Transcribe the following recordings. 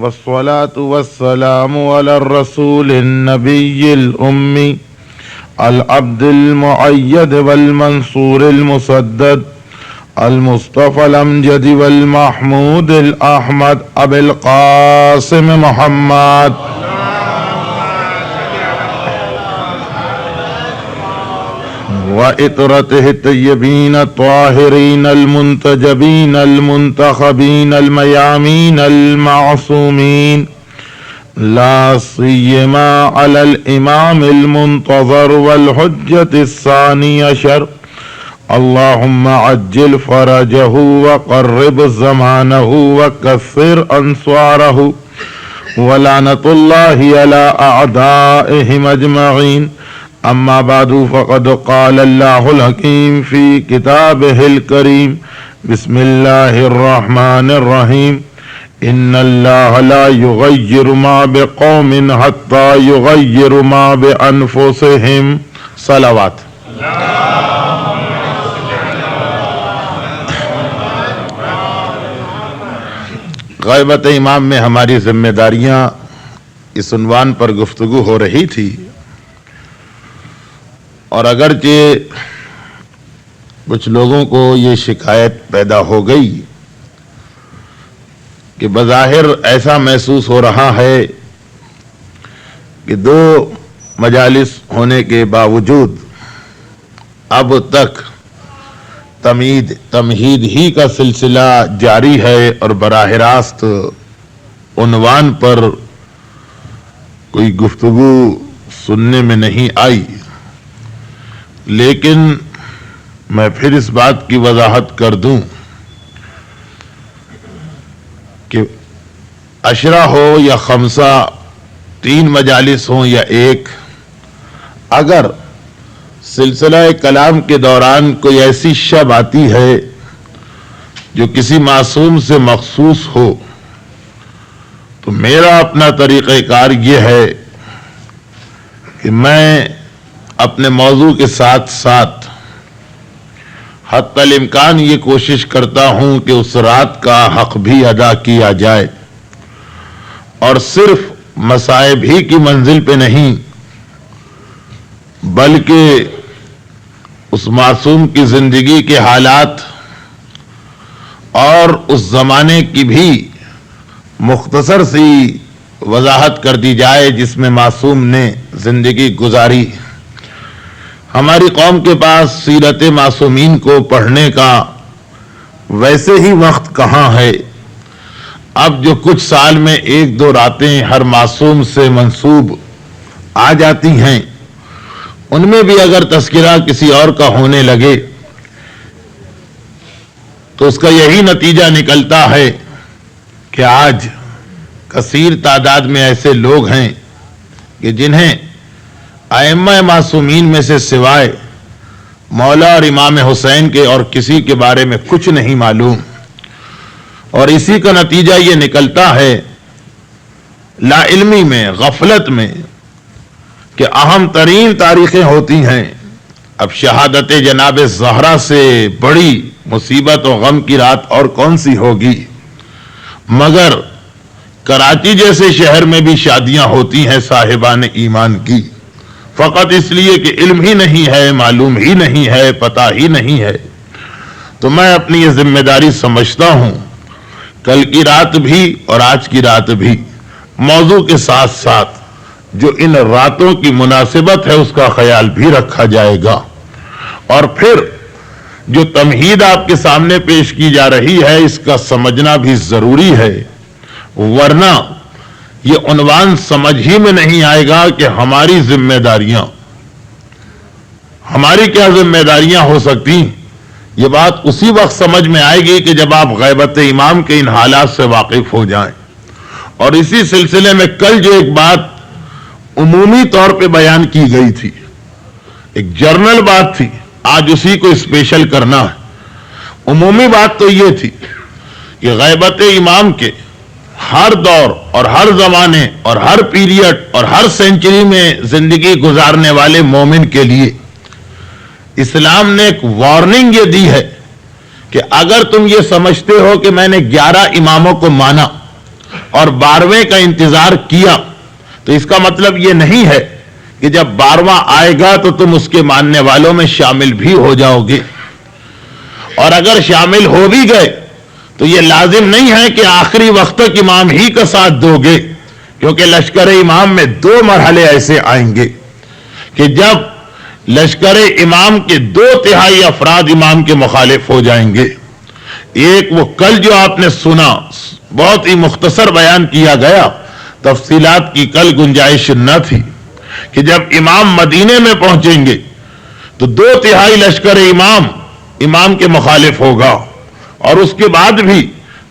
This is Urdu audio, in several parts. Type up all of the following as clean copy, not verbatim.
والصلاة والسلام على الرسول النبي الأمي العبد المؤيد والمنصور المسدد المصطفى الأمجد والمحمود الأحمد أبي القاسم محمد وإطرته الطيبين الطاهرين المنتجبين المنتخبين الميامين المعصومين لا سيما على الإمام المنتظر والحجة الثاني عشر اللهم عجل فرجه وقرب زمانه وكثر أنصاره ولعنة الله على أعدائهم أجمعين. اما بعد فقد قال الله الحكيم في كتابه الكريم بسم الله الرحمن الرحيم ان الله لا يغير ما بقوم حتى يغيروا ما بانفسهم. صلوات. غیبت امام میں ہماری ذمہ داریاں اس عنوان پر گفتگو ہو رہی تھی، اور اگرچہ کچھ لوگوں کو یہ شکایت پیدا ہو گئی کہ بظاہر ایسا محسوس ہو رہا ہے کہ 2 مجالس ہونے کے باوجود اب تک تمہید ہی کا سلسلہ جاری ہے اور براہ راست عنوان پر کوئی گفتگو سننے میں نہیں آئی. لیکن میں پھر اس بات کی وضاحت کر دوں کہ 10 ہو یا 5 3 مجالس ہوں یا 1، اگر سلسلہ کلام کے دوران کوئی ایسی شب آتی ہے جو کسی معصوم سے مخصوص ہو تو میرا اپنا طریقہ کار یہ ہے کہ میں اپنے موضوع کے ساتھ ساتھ حتی الامکان یہ کوشش کرتا ہوں کہ اس رات کا حق بھی ادا کیا جائے، اور صرف مصائب ہی کی منزل پہ نہیں بلکہ اس معصوم کی زندگی کے حالات اور اس زمانے کی بھی مختصر سی وضاحت کر دی جائے جس میں معصوم نے زندگی گزاری. ہماری قوم کے پاس سیرت معصومین کو پڑھنے کا ویسے ہی وقت کہاں ہے. اب جو کچھ سال میں 1-2 راتیں ہر معصوم سے منسوب آ جاتی ہیں، ان میں بھی اگر تذکرہ کسی اور کا ہونے لگے تو اس کا یہی نتیجہ نکلتا ہے کہ آج کثیر تعداد میں ایسے لوگ ہیں کہ جنہیں ائمہ معصومین میں سے سوائے مولا اور امام حسین کے اور کسی کے بارے میں کچھ نہیں معلوم، اور اسی کا نتیجہ یہ نکلتا ہے لا علمی میں، غفلت میں، کہ اہم ترین تاریخیں ہوتی ہیں. اب شہادت جناب زہرا سے بڑی مصیبت و غم کی رات اور کون سی ہوگی، مگر کراچی جیسے شہر میں بھی شادیاں ہوتی ہیں صاحبان ایمان کی، فقط اس لیے کہ علم ہی نہیں ہے، معلوم ہی نہیں ہے، پتہ ہی نہیں ہے. تو میں اپنی یہ ذمہ داری سمجھتا ہوں، کل کی رات بھی اور آج کی رات بھی موضوع کے ساتھ ساتھ جو ان راتوں کی مناسبت ہے اس کا خیال بھی رکھا جائے گا، اور پھر جو تمہید آپ کے سامنے پیش کی جا رہی ہے اس کا سمجھنا بھی ضروری ہے، ورنہ یہ عنوان سمجھ ہی میں نہیں آئے گا کہ ہماری ذمہ داریاں، ہماری کیا ذمہ داریاں ہو سکتی. یہ بات اسی وقت سمجھ میں آئے گی کہ جب آپ غیبت امام کے ان حالات سے واقف ہو جائیں. اور اسی سلسلے میں کل جو ایک بات عمومی طور پہ بیان کی گئی تھی، ایک جرنل بات تھی، آج اسی کو اسپیشل کرنا ہے. عمومی بات تو یہ تھی کہ غیبت امام کے ہر دور اور ہر زمانے اور ہر پیریڈ اور ہر سینچری میں زندگی گزارنے والے مومن کے لیے اسلام نے ایک وارننگ یہ دی ہے کہ اگر تم یہ سمجھتے ہو کہ میں نے 11 اماموں کو مانا اور 12ویں کا انتظار کیا تو اس کا مطلب یہ نہیں ہے کہ جب 12واں آئے گا تو تم اس کے ماننے والوں میں شامل بھی ہو جاؤ گے، اور اگر شامل ہو بھی گئے تو یہ لازم نہیں ہے کہ آخری وقت تک امام ہی کا ساتھ دو گے، کیونکہ لشکر امام میں 2 مرحلے ایسے آئیں گے کہ جب لشکر امام کے 2/3 افراد امام کے مخالف ہو جائیں گے۔ ایک وہ کل جو آپ نے سنا، بہت ہی مختصر بیان کیا گیا، تفصیلات کی کل گنجائش نہ تھی، کہ جب امام مدینے میں پہنچیں گے تو 2/3 لشکر امام کے مخالف ہوگا، اور اس کے بعد بھی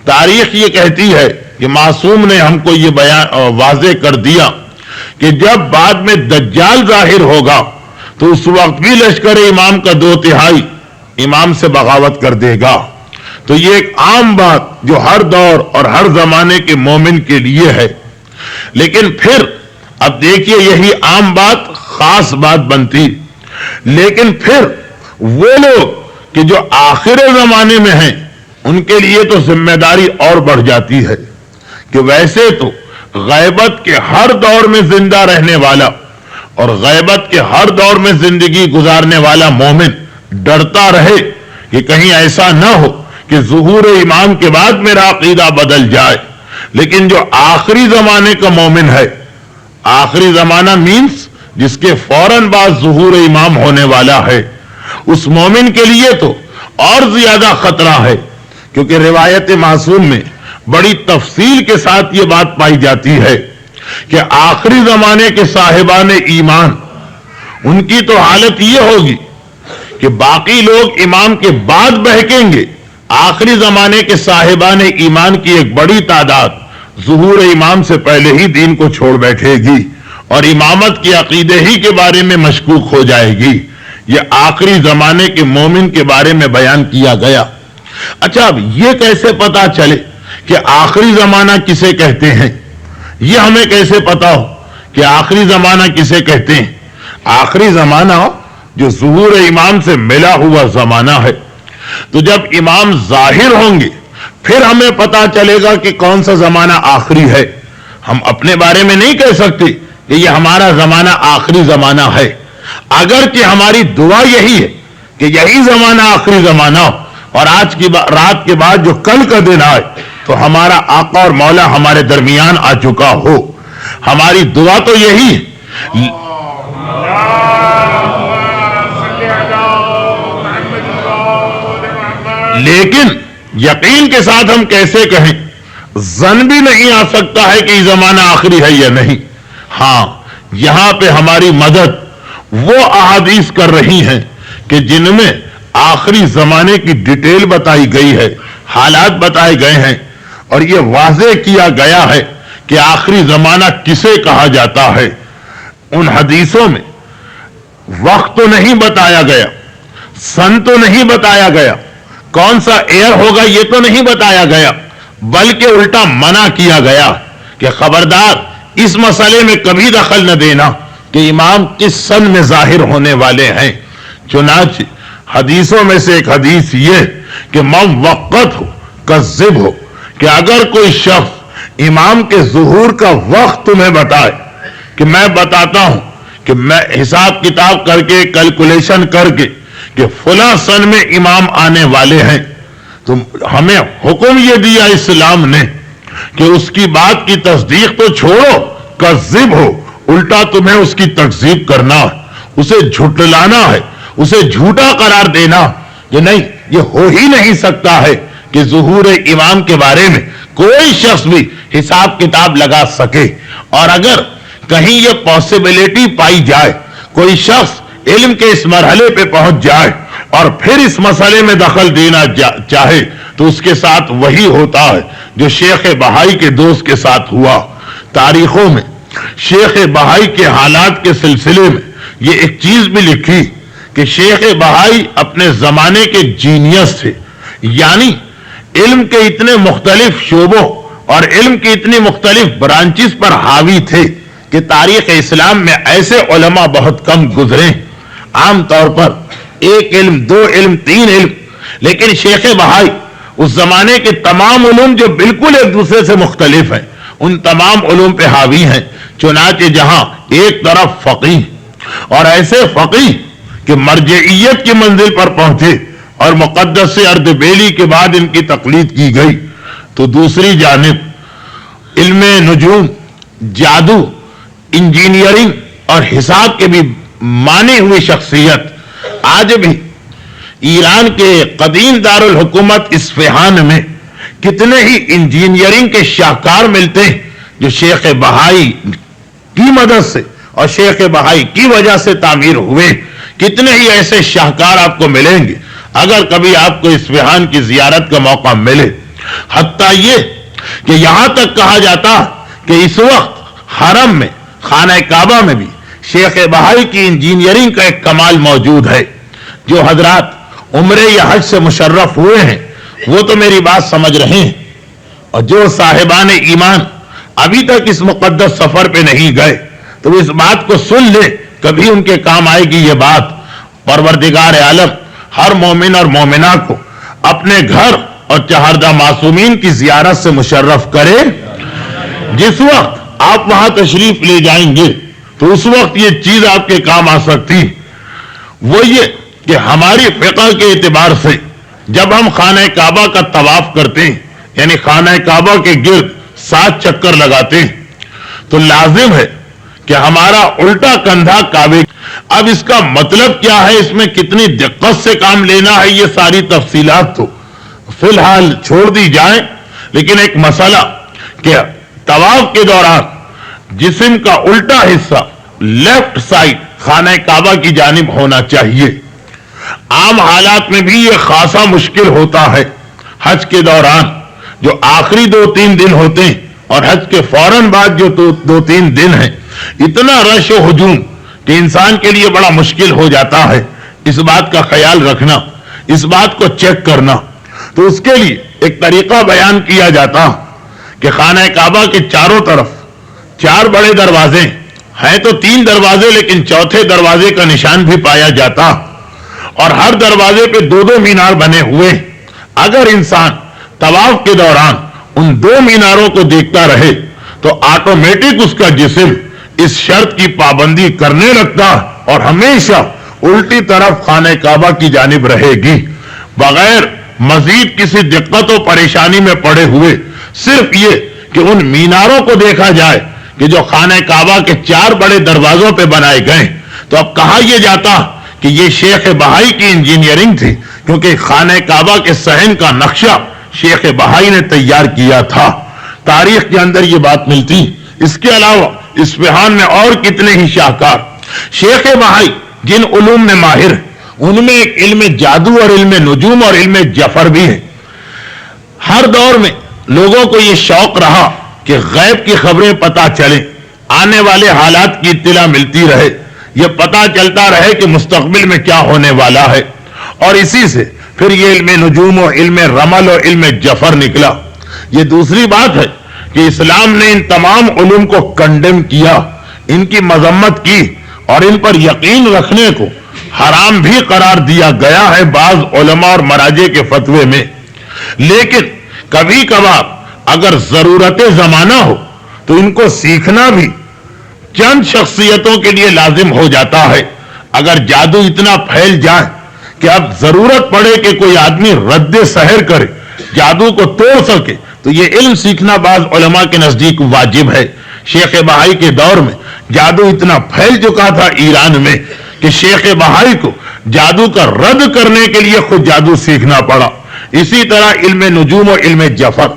تاریخ یہ کہتی ہے کہ معصوم نے ہم کو یہ بیان واضح کر دیا کہ جب بعد میں دجال ظاہر ہوگا تو اس وقت بھی لشکر امام کا 2/3 امام سے بغاوت کر دے گا۔ تو یہ ایک عام بات جو ہر دور اور ہر زمانے کے مومن کے لیے ہے، لیکن پھر اب دیکھیے یہی عام بات خاص بات بنتی، لیکن پھر وہ لوگ کہ جو آخر زمانے میں ہیں ان کے لیے تو ذمہ داری اور بڑھ جاتی ہے کہ ویسے تو غیبت کے ہر دور میں زندہ رہنے والا اور غیبت کے ہر دور میں زندگی گزارنے والا مومن ڈرتا رہے کہ کہیں ایسا نہ ہو کہ ظہور امام کے بعد میرا عقیدہ بدل جائے، لیکن جو آخری زمانے کا مومن ہے، آخری زمانہ مینس جس کے فوراً بعد ظہور امام ہونے والا ہے، اس مومن کے لیے تو اور زیادہ خطرہ ہے، کیونکہ روایت معصوم میں بڑی تفصیل کے ساتھ یہ بات پائی جاتی ہے کہ آخری زمانے کے صاحبان ایمان ان کی تو حالت یہ ہوگی کہ باقی لوگ امام کے بعد بہکیں گے، آخری زمانے کے صاحبان ایمان کی ایک بڑی تعداد ظہور امام سے پہلے ہی دین کو چھوڑ بیٹھے گی اور امامت کے عقیدے ہی کے بارے میں مشکوک ہو جائے گی۔ یہ آخری زمانے کے مومن کے بارے میں بیان کیا گیا۔ اچھا، اب یہ کیسے پتا چلے کہ آخری زمانہ کسے کہتے ہیں؟ یہ ہمیں کیسے پتا ہو کہ آخری زمانہ کسے کہتے ہیں؟ آخری زمانہ جو ظہور امام سے ملا ہوا زمانہ ہے، تو جب امام ظاہر ہوں گے پھر ہمیں پتا چلے گا کہ کون سا زمانہ آخری ہے۔ ہم اپنے بارے میں نہیں کہہ سکتے کہ یہ ہمارا زمانہ آخری زمانہ ہے، اگر کہ ہماری دعا یہی ہے کہ یہی زمانہ آخری زمانہ ہو، اور آج کی رات کے بعد جو کل کا دن آئے تو ہمارا آقا اور مولا ہمارے درمیان آ چکا ہو۔ ہماری دعا تو یہی ہے، لیکن یقین کے ساتھ ہم کیسے کہیں؟ ظن بھی نہیں آ سکتا ہے کہ یہ زمانہ آخری ہے یا نہیں۔ ہاں، یہاں پہ ہماری مدد وہ احادیث کر رہی ہیں کہ جن میں آخری زمانے کی ڈیٹیل بتائی گئی ہے، حالات بتائے گئے ہیں، اور یہ واضح کیا گیا ہے کہ آخری زمانہ کسے کہا جاتا ہے۔ ان حدیثوں میں وقت تو نہیں بتایا گیا، سن تو نہیں بتایا گیا، کون سا ایئر ہوگا یہ تو نہیں بتایا گیا، بلکہ الٹا منع کیا گیا کہ خبردار اس مسئلے میں کبھی دخل نہ دینا کہ امام کس سن میں ظاہر ہونے والے ہیں۔ چنانچہ حدیثوں میں سے ایک حدیث یہ کہ من وقت ہو کذب ہو، کہ اگر کوئی شخص امام کے ظہور کا وقت تمہیں بتائے کہ میں بتاتا ہوں کہ میں حساب کتاب کر کے کیلکولیشن کر کے کہ فلاں سن میں امام آنے والے ہیں، تو ہمیں حکم یہ دیا اسلام نے کہ اس کی بات کی تصدیق تو چھوڑو، کذب ہو، الٹا تمہیں اس کی تکذیب کرنا ہے، اسے جھٹلانا ہے، اسے جھوٹا قرار دینا کہ نہیں، یہ ہو ہی نہیں سکتا ہے کہ ظہور امام کے بارے میں کوئی شخص بھی حساب کتاب لگا سکے، اور اگر کہیں یہ پاسبلٹی پائی جائے، کوئی شخص علم کے اس مرحلے پہ پہنچ جائے اور پھر اس مسئلے میں دخل دینا چاہے تو اس کے ساتھ وہی ہوتا ہے جو شیخ بہائی کے دوست کے ساتھ ہوا۔ تاریخوں میں شیخ بہائی کے حالات کے سلسلے میں یہ ایک چیز بھی لکھی کہ شیخ بہائی اپنے زمانے کے جینیس تھے، یعنی علم کے اتنے مختلف شعبوں اور علم کی اتنی مختلف برانچز پر حاوی تھے کہ تاریخ اسلام میں ایسے علماء بہت کم گزرے، عام طور پر 1 علم 2 علم 3 علم، لیکن شیخ بہائی اس زمانے کے تمام علوم جو بالکل ایک دوسرے سے مختلف ہیں ان تمام علوم پہ حاوی ہیں. چنانچہ جہاں ایک طرف فقیہ اور ایسے فقیہ کہ مرجعیت کی منزل پر پہنچے اور مقدس اردبیلی کے بعد ان کی تقلید کی گئی، تو دوسری جانب علم نجوم، جادو، انجینئرنگ اور حساب کے بھی مانی ہوئی شخصیت آج بھی ایران کے قدیم دارالحکومت اصفہان میں کتنے ہی انجینئرنگ کے شاہکار ملتے ہیں جو شیخ بہائی کی مدد سے اور شیخ بہائی کی وجہ سے تعمیر ہوئے. کتنے ہی ایسے شاہکار آپ کو ملیں گے اگر کبھی آپ کو اصفہان کی زیارت کا موقع ملے. حتیٰ یہ کہ یہاں تک کہا جاتا کہ اس وقت حرم میں، خانہ کعبہ میں بھی شیخ بہائی کی انجینئرنگ کا ایک کمال موجود ہے. جو حضرات عمرے یا حج سے مشرف ہوئے ہیں وہ تو میری بات سمجھ رہے ہیں، اور جو صاحبان ایمان ابھی تک اس مقدس سفر پہ نہیں گئے تو اس بات کو سن لے، کبھی ان کے کام آئے گی یہ بات. پروردگار عالم ہر مومن اور مومنہ کو اپنے گھر اور چہاردہ معصومین کی زیارت سے مشرف کرے. جس وقت آپ وہاں تشریف لے جائیں گے تو اس وقت یہ چیز آپ کے کام آ سکتی، وہ یہ کہ ہماری فقہ کے اعتبار سے جب ہم خانہ کعبہ کا طواف کرتے ہیں، یعنی خانہ کعبہ کے گرد 7 چکر لگاتے ہیں، تو لازم ہے کہ ہمارا الٹا کندھا کعبے. اب اس کا مطلب کیا ہے، اس میں کتنی دقت سے کام لینا ہے، یہ ساری تفصیلات تو فی الحال چھوڑ دی جائیں. لیکن ایک مسئلہ کہ طواف کے دوران جسم کا الٹا حصہ لیفٹ سائڈ خانہ کعبہ کی جانب ہونا چاہیے. عام حالات میں بھی یہ خاصا مشکل ہوتا ہے. حج کے دوران جو آخری 2-3 دن ہوتے ہیں اور حج کے فوراً بعد جو 2-3 دن ہیں، اتنا رش و ہجوم کہ انسان کے لیے بڑا مشکل ہو جاتا ہے. اس بات کا خیال رکھنا، اس بات کو چیک کرنا. تو اس کے لیے ایک طریقہ بیان کیا جاتا کہ خانہ کعبہ کے چاروں طرف 4 بڑے دروازے ہیں تو 3 دروازے، لیکن چوتھے دروازے کا نشان بھی پایا جاتا، اور ہر دروازے پہ 2 مینار بنے ہوئے. اگر انسان طواف کے دوران ان 2 میناروں کو دیکھتا رہے تو آٹومیٹک اس کا جسم اس شرط کی پابندی کرنے لگتا اور ہمیشہ الٹی طرف خانہ کعبہ کی جانب رہے گی، بغیر مزید کسی دقت و پریشانی میں پڑے ہوئے. صرف یہ کہ ان میناروں کو دیکھا جائے کہ جو خانہ کعبہ کے 4 بڑے دروازوں پہ بنائے گئے، تو اب کہا یہ جاتا کہ یہ شیخ بہائی کی انجینئرنگ تھی، کیونکہ خانہ کعبہ کے صحن کا نقشہ شیخ بہائی نے تیار کیا تھا. تاریخ کے اندر یہ بات ملتی. اس کے علاوہ اصفہان میں اور کتنے ہی شاہکار. شیخ بہائی جن علوم میں ماہر ہیں ان میں ایک علم جادو اور علم نجوم اور علم جفر بھی ہے. ہر دور میں لوگوں کو یہ شوق رہا کہ غیب کی خبریں پتہ چلیں، آنے والے حالات کی اطلاع ملتی رہے، یہ پتہ چلتا رہے کہ مستقبل میں کیا ہونے والا ہے. اور اسی سے پھر یہ علم نجوم و علم رمل و علم جفر نکلا. یہ دوسری بات ہے کہ اسلام نے ان تمام علوم کو کنڈیم کیا، ان کی مذمت کی، اور ان پر یقین رکھنے کو حرام بھی قرار دیا گیا ہے بعض علماء اور مراجع کے فتوے میں. لیکن کبھی کبھار اگر ضرورت زمانہ ہو تو ان کو سیکھنا بھی چند شخصیتوں کے لیے لازم ہو جاتا ہے. اگر جادو اتنا پھیل جائے کہ اب ضرورت پڑے کہ کوئی آدمی رد سحر کرے، جادو کو توڑ سکے، تو یہ علم سیکھنا بعض علماء کے نزدیک واجب ہے. شیخ بہائی کے دور میں جادو اتنا پھیل چکا تھا ایران میں کہ شیخ بہائی کو جادو کا رد کرنے کے لیے خود جادو سیکھنا پڑا. اسی طرح علم نجوم و علم جفر،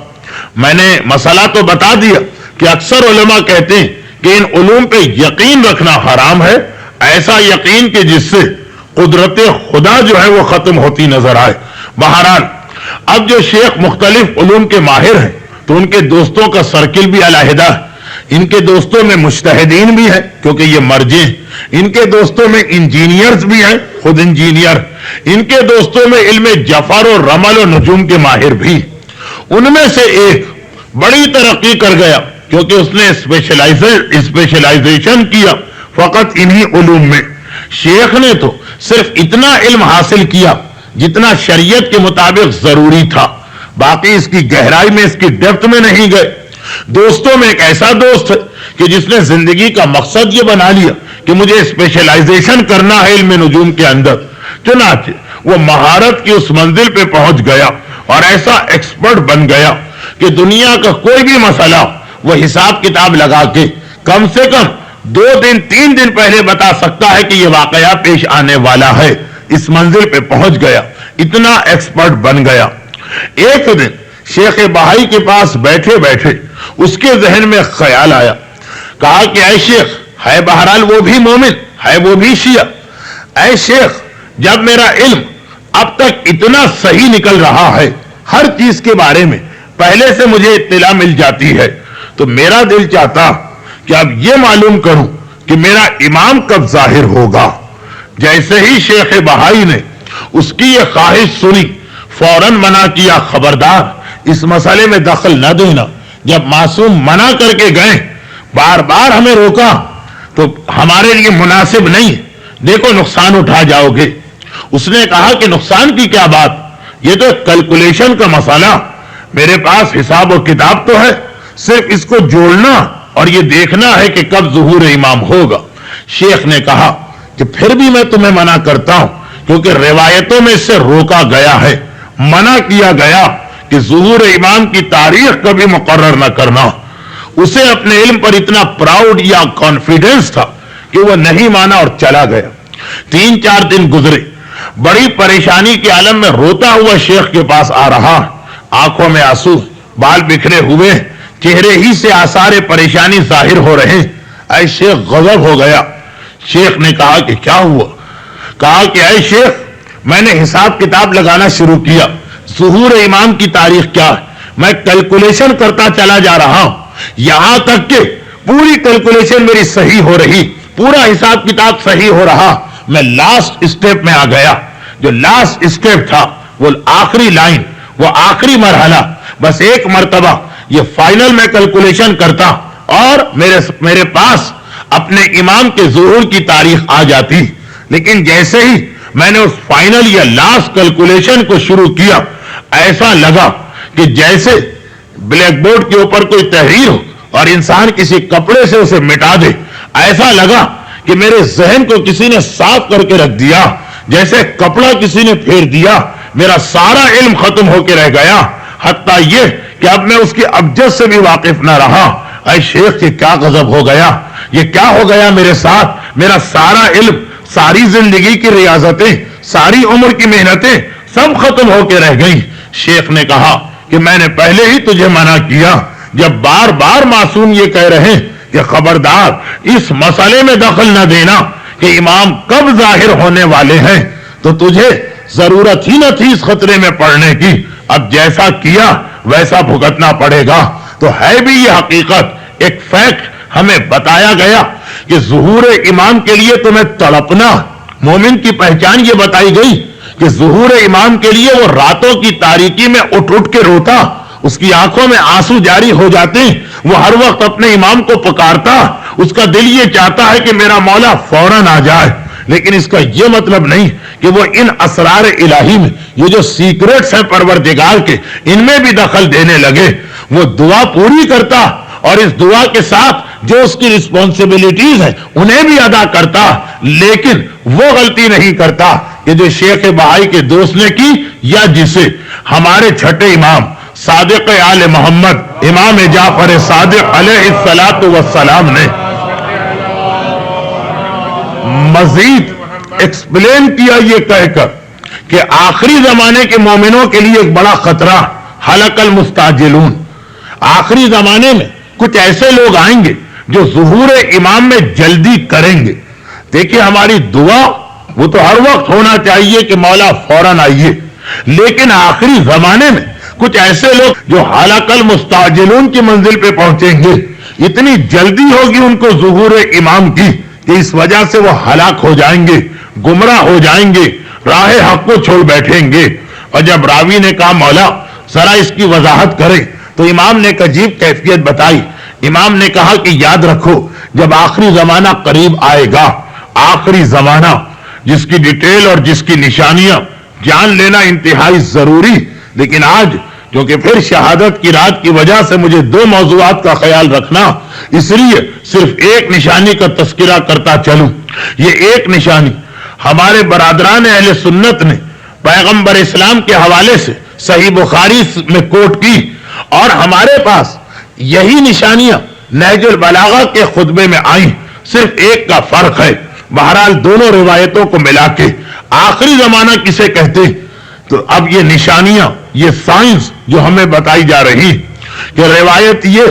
میں نے مسئلہ تو بتا دیا کہ اکثر علماء کہتے ہیں کہ ان علوم پہ یقین رکھنا حرام ہے، ایسا یقین کہ جس سے قدرت خدا جو ہے وہ ختم ہوتی نظر آئے. بہرحال اب جو شیخ مختلف علوم کے ماہر ہیں تو ان کے دوستوں کا سرکل بھی علیحدہ ہے. ان کے دوستوں میں مجتہدین بھی ہیں کیونکہ یہ مرجع ہیں، ان کے دوستوں میں انجینئرز بھی ہیں، خود انجینئر، ان کے دوستوں میں علم جفر و رمل و نجوم کے ماہر بھی. ان میں سے ایک بڑی ترقی کر گیا کیونکہ اس نے اسپیشلائزیشن کیا فقط انہی علوم میں. شیخ نے تو صرف اتنا علم حاصل کیا جتنا شریعت کے مطابق ضروری تھا، باقی اس کی گہرائی میں، اس کی ڈیپتھ میں نہیں گئے. دوستوں میں ایک ایسا دوست ہے کہ جس نے زندگی کا مقصد یہ بنا لیا کہ مجھے اسپیشلائزیشن کرنا ہے علم نجوم کے اندر، چنانچہ وہ مہارت کی اس منزل پہ پہنچ گیا اور ایسا ایکسپرٹ بن گیا کہ دنیا کا کوئی بھی مسئلہ وہ حساب کتاب لگا کے کم سے کم 2 دن 3 دن پہلے بتا سکتا ہے کہ یہ واقعہ پیش آنے والا ہے۔ اس منزل پہ پہنچ گیا، اتنا ایکسپرٹ بن گیا۔ ایک دن شیخ بہائی کے پاس بیٹھے بیٹھے اس کے ذہن میں خیال آیا، کہا کہ اے شیخ، ہے بہرحال وہ بھی مومن ہے، وہ بھی شیعہ، اے شیخ جب میرا علم اب تک اتنا صحیح نکل رہا ہے، ہر چیز کے بارے میں پہلے سے مجھے اطلاع مل جاتی ہے، تو میرا دل چاہتا کہ اب یہ معلوم کروں کہ میرا امام کب ظاہر ہوگا۔ جیسے ہی شیخ بہائی نے اس کی یہ خواہش سنی، فوراً منع کیا، خبردار اس مسئلے میں دخل نہ دینا۔ جب معصوم منع کر کے گئے، بار بار ہمیں روکا تو ہمارے لیے مناسب نہیں، دیکھو نقصان اٹھا جاؤ گے۔ اس نے کہا کہ نقصان کی کیا بات، یہ تو کیلکولیشن کا مسئلہ، میرے پاس حساب و کتاب تو ہے، صرف اس کو جوڑنا اور یہ دیکھنا ہے کہ کب ظہور امام ہوگا۔ شیخ نے کہا کہ پھر بھی میں تمہیں منع کرتا ہوں، کیونکہ روایتوں میں اس سے روکا گیا ہے، منع کیا گیا کہ ظہور امام کی تاریخ کبھی مقرر نہ کرنا۔ اسے اپنے علم پر اتنا پراؤڈ یا کانفیڈنس تھا کہ وہ نہیں مانا اور چلا گیا۔ 3-4 دن گزرے، بڑی پریشانی کے عالم میں روتا ہوا شیخ کے پاس آ رہا، آنکھوں میں آنسو، بال بکھرے ہوئے، چہرے ہی سے آثار پریشانی ظاہر ہو رہے۔ اے شیخ غضب ہو گیا۔ شیخ نے کہا کہ کیا ہوا؟ کہا کہ اے شیخ میں نے حساب کتاب لگانا شروع کیا، ظہور امام کی تاریخ کیا ہے، میں کیلکولیشن کرتا چلا جا رہا ہوں، یہاں تک کہ پوری کیلکولیشن میری صحیح ہو رہی، پورا حساب کتاب صحیح ہو رہا، میں لاسٹ اسٹیپ میں آ گیا۔ جو لاسٹ اسٹیپ تھا، وہ آخری لائن، وہ آخری مرحلہ، بس ایک مرتبہ یہ فائنل میں کیلکولیشن کرتا اور میرے پاس اپنے امام کے ظہور کی تاریخ آ جاتی۔ لیکن جیسے ہی میں نے اس فائنل یا لاسٹ کیلکولیشن کو شروع کیا، ایسا لگا کہ جیسے بلیک بورڈ کے اوپر کوئی تحریر ہو اور انسان کسی کپڑے سے اسے مٹا دے، ایسا لگا کہ میرے ذہن کو کسی نے صاف کر کے رکھ دیا، جیسے کپڑا کسی نے پھیر دیا، میرا سارا علم ختم ہو کے رہ گیا، حتیٰ یہ کہ اب میں اس کی ابجد سے بھی واقف نہ رہا۔ اے شیخ یہ کیا غضب ہو گیا، یہ کیا ہو گیا میرے ساتھ، میرا سارا علم، ساری زندگی کی ریاضتیں، ساری عمر کی محنتیں سب ختم ہو کے رہ گئیں۔ شیخ نے کہا کہ میں نے پہلے ہی تجھے منع کیا، جب بار بار معصوم یہ کہہ رہے ہیں کہ خبردار اس مسئلے میں دخل نہ دینا کہ امام کب ظاہر ہونے والے ہیں، تو تجھے ضرورت ہی نہ تھی اس خطرے میں پڑنے کی، اب جیسا کیا ویسا بھگتنا پڑے گا۔ تو ہے بھی یہ حقیقت، ایک فیکٹ ہمیں بتایا گیا کہ ظہور امام کے لیے تمہیں تڑپنا، مومن کی پہچان یہ بتائی گئی کہ ظہور امام کے لیے وہ راتوں کی تاریکی میں اٹھ اٹھ کے روتا، اس کی آنکھوں میں آنسو جاری ہو جاتے، وہ ہر وقت اپنے امام کو پکارتا، اس کا دل یہ چاہتا ہے کہ میرا مولا فوراً آ جائے۔ لیکن اس کا یہ مطلب نہیں کہ وہ ان اسرار الہی میں، یہ جو سیکرٹس ہیں پروردگار کے، ان میں بھی دخل دینے لگے۔ وہ دعا پوری کرتا اور اس دعا کے ساتھ جو اس کی رسپانسبلٹیز ہیں انہیں بھی ادا کرتا، لیکن وہ غلطی نہیں کرتا کہ جو شیخ بہائی کے دوست نے کی، یا جسے ہمارے چھٹے امام صادق آل محمد امام جعفر صادق علیہ الصلاۃ والسلام نے مزید ایکسپلین کیا یہ کہہ کر کہ آخری زمانے کے مومنوں کے لیے ایک بڑا خطرہ، حلق المستعجلون، آخری زمانے میں کچھ ایسے لوگ آئیں گے جو ظہور امام میں جلدی کریں گے۔ دیکھیے ہماری دعا وہ تو ہر وقت ہونا چاہیے کہ مولا فوراً آئیے، لیکن آخری زمانے میں کچھ ایسے لوگ جو حلق المستعجلون کی منزل پہ پہنچیں گے، اتنی جلدی ہوگی ان کو ظہور امام کی کہ اس وجہ سے وہ ہلاک ہو جائیں گے، گمراہ ہو جائیں گے، راہ حق کو چھوڑ بیٹھیں گے۔ اور جب راوی نے کہا مولا ذرا اس کی وضاحت کرے، تو امام نے ایک عجیب کیفیت بتائی۔ امام نے کہا کہ یاد رکھو جب آخری زمانہ قریب آئے گا، آخری زمانہ جس کی ڈیٹیل اور جس کی نشانیاں جان لینا انتہائی ضروری، لیکن آج کیونکہ پھر شہادت کی رات کی وجہ سے مجھے دو موضوعات کا خیال رکھنا، اس لیے صرف ایک نشانی کا تذکرہ کرتا چلوں۔ یہ ایک نشانی ہمارے برادران اہل سنت نے پیغمبر اسلام کے حوالے سے صحیح بخاری میں کوٹ کی، اور ہمارے پاس یہی نشانیاں نہج البلاغہ کے خطبے میں آئیں، صرف ایک کا فرق ہے۔ بہرحال دونوں روایتوں کو ملا کے آخری زمانہ کسے کہتے؟ تو اب یہ نشانیاں، یہ سائنس جو ہمیں بتائی جا رہی کہ روایت یہ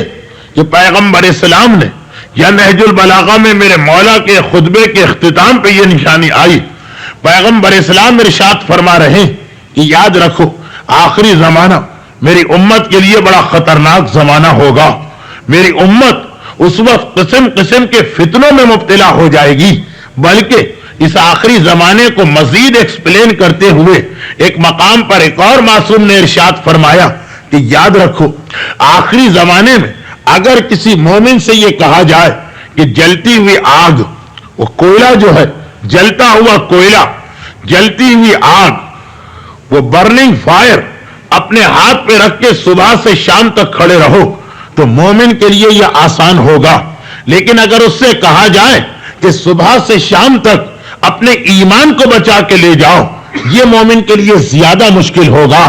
کہ پیغمبر اسلام نے یا نہج البلاغہ میں میرے مولا کے خطبے کے اختتام پہ یہ نشانی آئی، پیغمبر اسلام ارشاد فرما رہے کہ یاد رکھو آخری زمانہ میری امت کے لیے بڑا خطرناک زمانہ ہوگا۔ میری امت اس وقت قسم قسم کے فتنوں میں مبتلا ہو جائے گی، بلکہ اس آخری زمانے کو مزید ایکسپلین کرتے ہوئے ایک مقام پر ایک اور معصوم نے ارشاد فرمایا کہ یاد رکھو آخری زمانے میں اگر کسی مومن سے یہ کہا جائے کہ جلتی ہوئی آگ، وہ کوئلہ جو ہے جلتا ہوا کوئلہ، جلتی ہوئی آگ، وہ برننگ فائر اپنے ہاتھ پہ رکھ کے صبح سے شام تک کھڑے رہو، تو مومن کے لیے یہ آسان ہوگا۔ لیکن اگر اس سے کہا جائے کہ صبح سے شام تک اپنے ایمان کو بچا کے لے جاؤ، یہ مومن کے لیے زیادہ مشکل ہوگا۔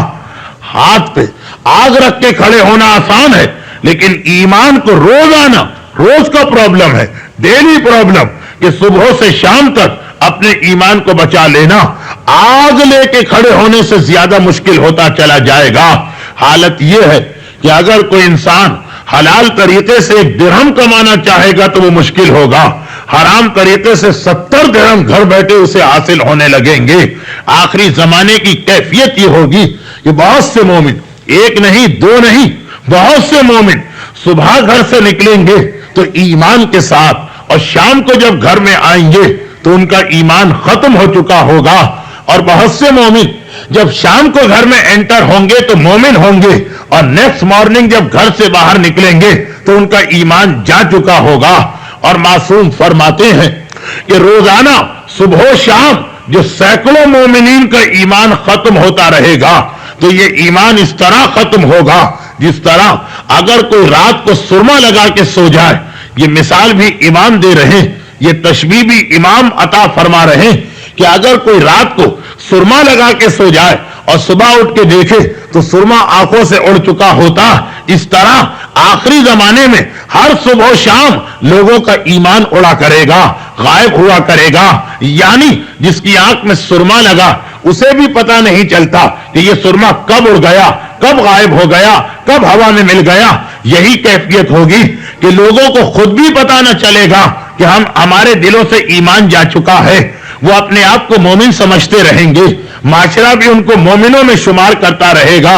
ہاتھ پہ آگ رکھ کے کھڑے ہونا آسان ہے، لیکن ایمان کو روزانہ، روز کا پرابلم ہے، ڈیلی پرابلم، کہ صبح سے شام تک اپنے ایمان کو بچا لینا آگ لے کے کھڑے ہونے سے زیادہ مشکل ہوتا چلا جائے گا۔ حالت یہ ہے کہ اگر کوئی انسان حلال طریقے سے 1 درہم کمانا چاہے گا تو وہ مشکل ہوگا، حرام طریقے سے 70 درہم گھر بیٹھے اسے حاصل ہونے لگیں گے۔ آخری زمانے کی کیفیت یہ ہوگی کہ بہت سے مومن، ایک نہیں دو نہیں، بہت سے مومن صبح گھر سے نکلیں گے تو ایمان کے ساتھ، اور شام کو جب گھر میں آئیں گے تو ان کا ایمان ختم ہو چکا ہوگا، اور بہت سے مومن جب شام کو گھر میں انٹر ہوں گے تو مومن ہوں گے، اور نیکسٹ مارننگ جب گھر سے باہر نکلیں گے تو ان کا ایمان جا چکا ہوگا۔ اور معصوم فرماتے ہیں کہ روزانہ صبح و شام جو سینکڑوں مومنین کا ایمان ختم ہوتا رہے گا، تو یہ ایمان اس طرح ختم ہوگا جس طرح اگر کوئی رات کو سرما لگا کے سو جائے۔ یہ مثال بھی امام دے رہے ہیں، یہ تشبیہ بھی امام عطا فرما رہے ہیں کہ اگر کوئی رات کو سرما لگا کے سو جائے اور صبح اٹھ کے دیکھے تو سرما آنکھوں سے اڑ چکا ہوتا، اس طرح آخری زمانے میں ہر صبح و شام لوگوں کا ایمان اڑا کرے گا، غائب ہوا کرے گا۔ یعنی جس کی آنکھ میں سرما لگا اسے بھی پتا نہیں چلتا کہ یہ سرما کب اڑ گیا، کب غائب ہو گیا، کب ہوا میں مل گیا۔ یہی کیفیت ہوگی کہ لوگوں کو خود بھی پتا نہ چلے گا کہ ہمارے دلوں سے ایمان جا چکا ہے۔ وہ اپنے آپ کو مومن سمجھتے رہیں گے، معاشرہ بھی ان کو مومنوں میں شمار کرتا رہے گا۔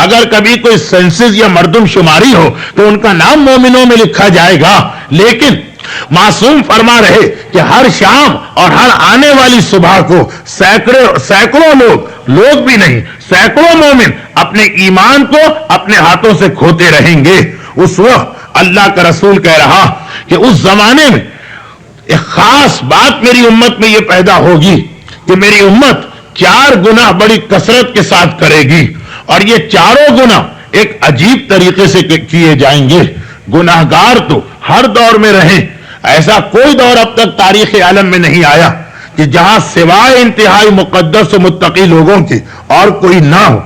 اگر کبھی کوئی سینسز یا مردم شماری ہو تو ان کا نام مومنوں میں لکھا جائے گا، لیکن معصوم فرما رہے کہ ہر شام اور ہر آنے والی صبح کو سینکڑوں لوگ بھی نہیں، سینکڑوں مومن اپنے ایمان کو اپنے ہاتھوں سے کھوتے رہیں گے۔ اس وقت اللہ کا رسول کہہ رہا کہ اس زمانے میں ایک خاص بات میری امت میں یہ پیدا ہوگی کہ میری امت 4 گناہ بڑی کثرت کے ساتھ کرے گی، اور یہ چاروں گناہ ایک عجیب طریقے سے کیے جائیں گے۔ گناہگار تو ہر دور میں رہیں، ایسا کوئی دور اب تک تاریخ عالم میں نہیں آیا کہ جہاں سوائے انتہائی مقدس و متقی لوگوں کے اور کوئی نہ ہو۔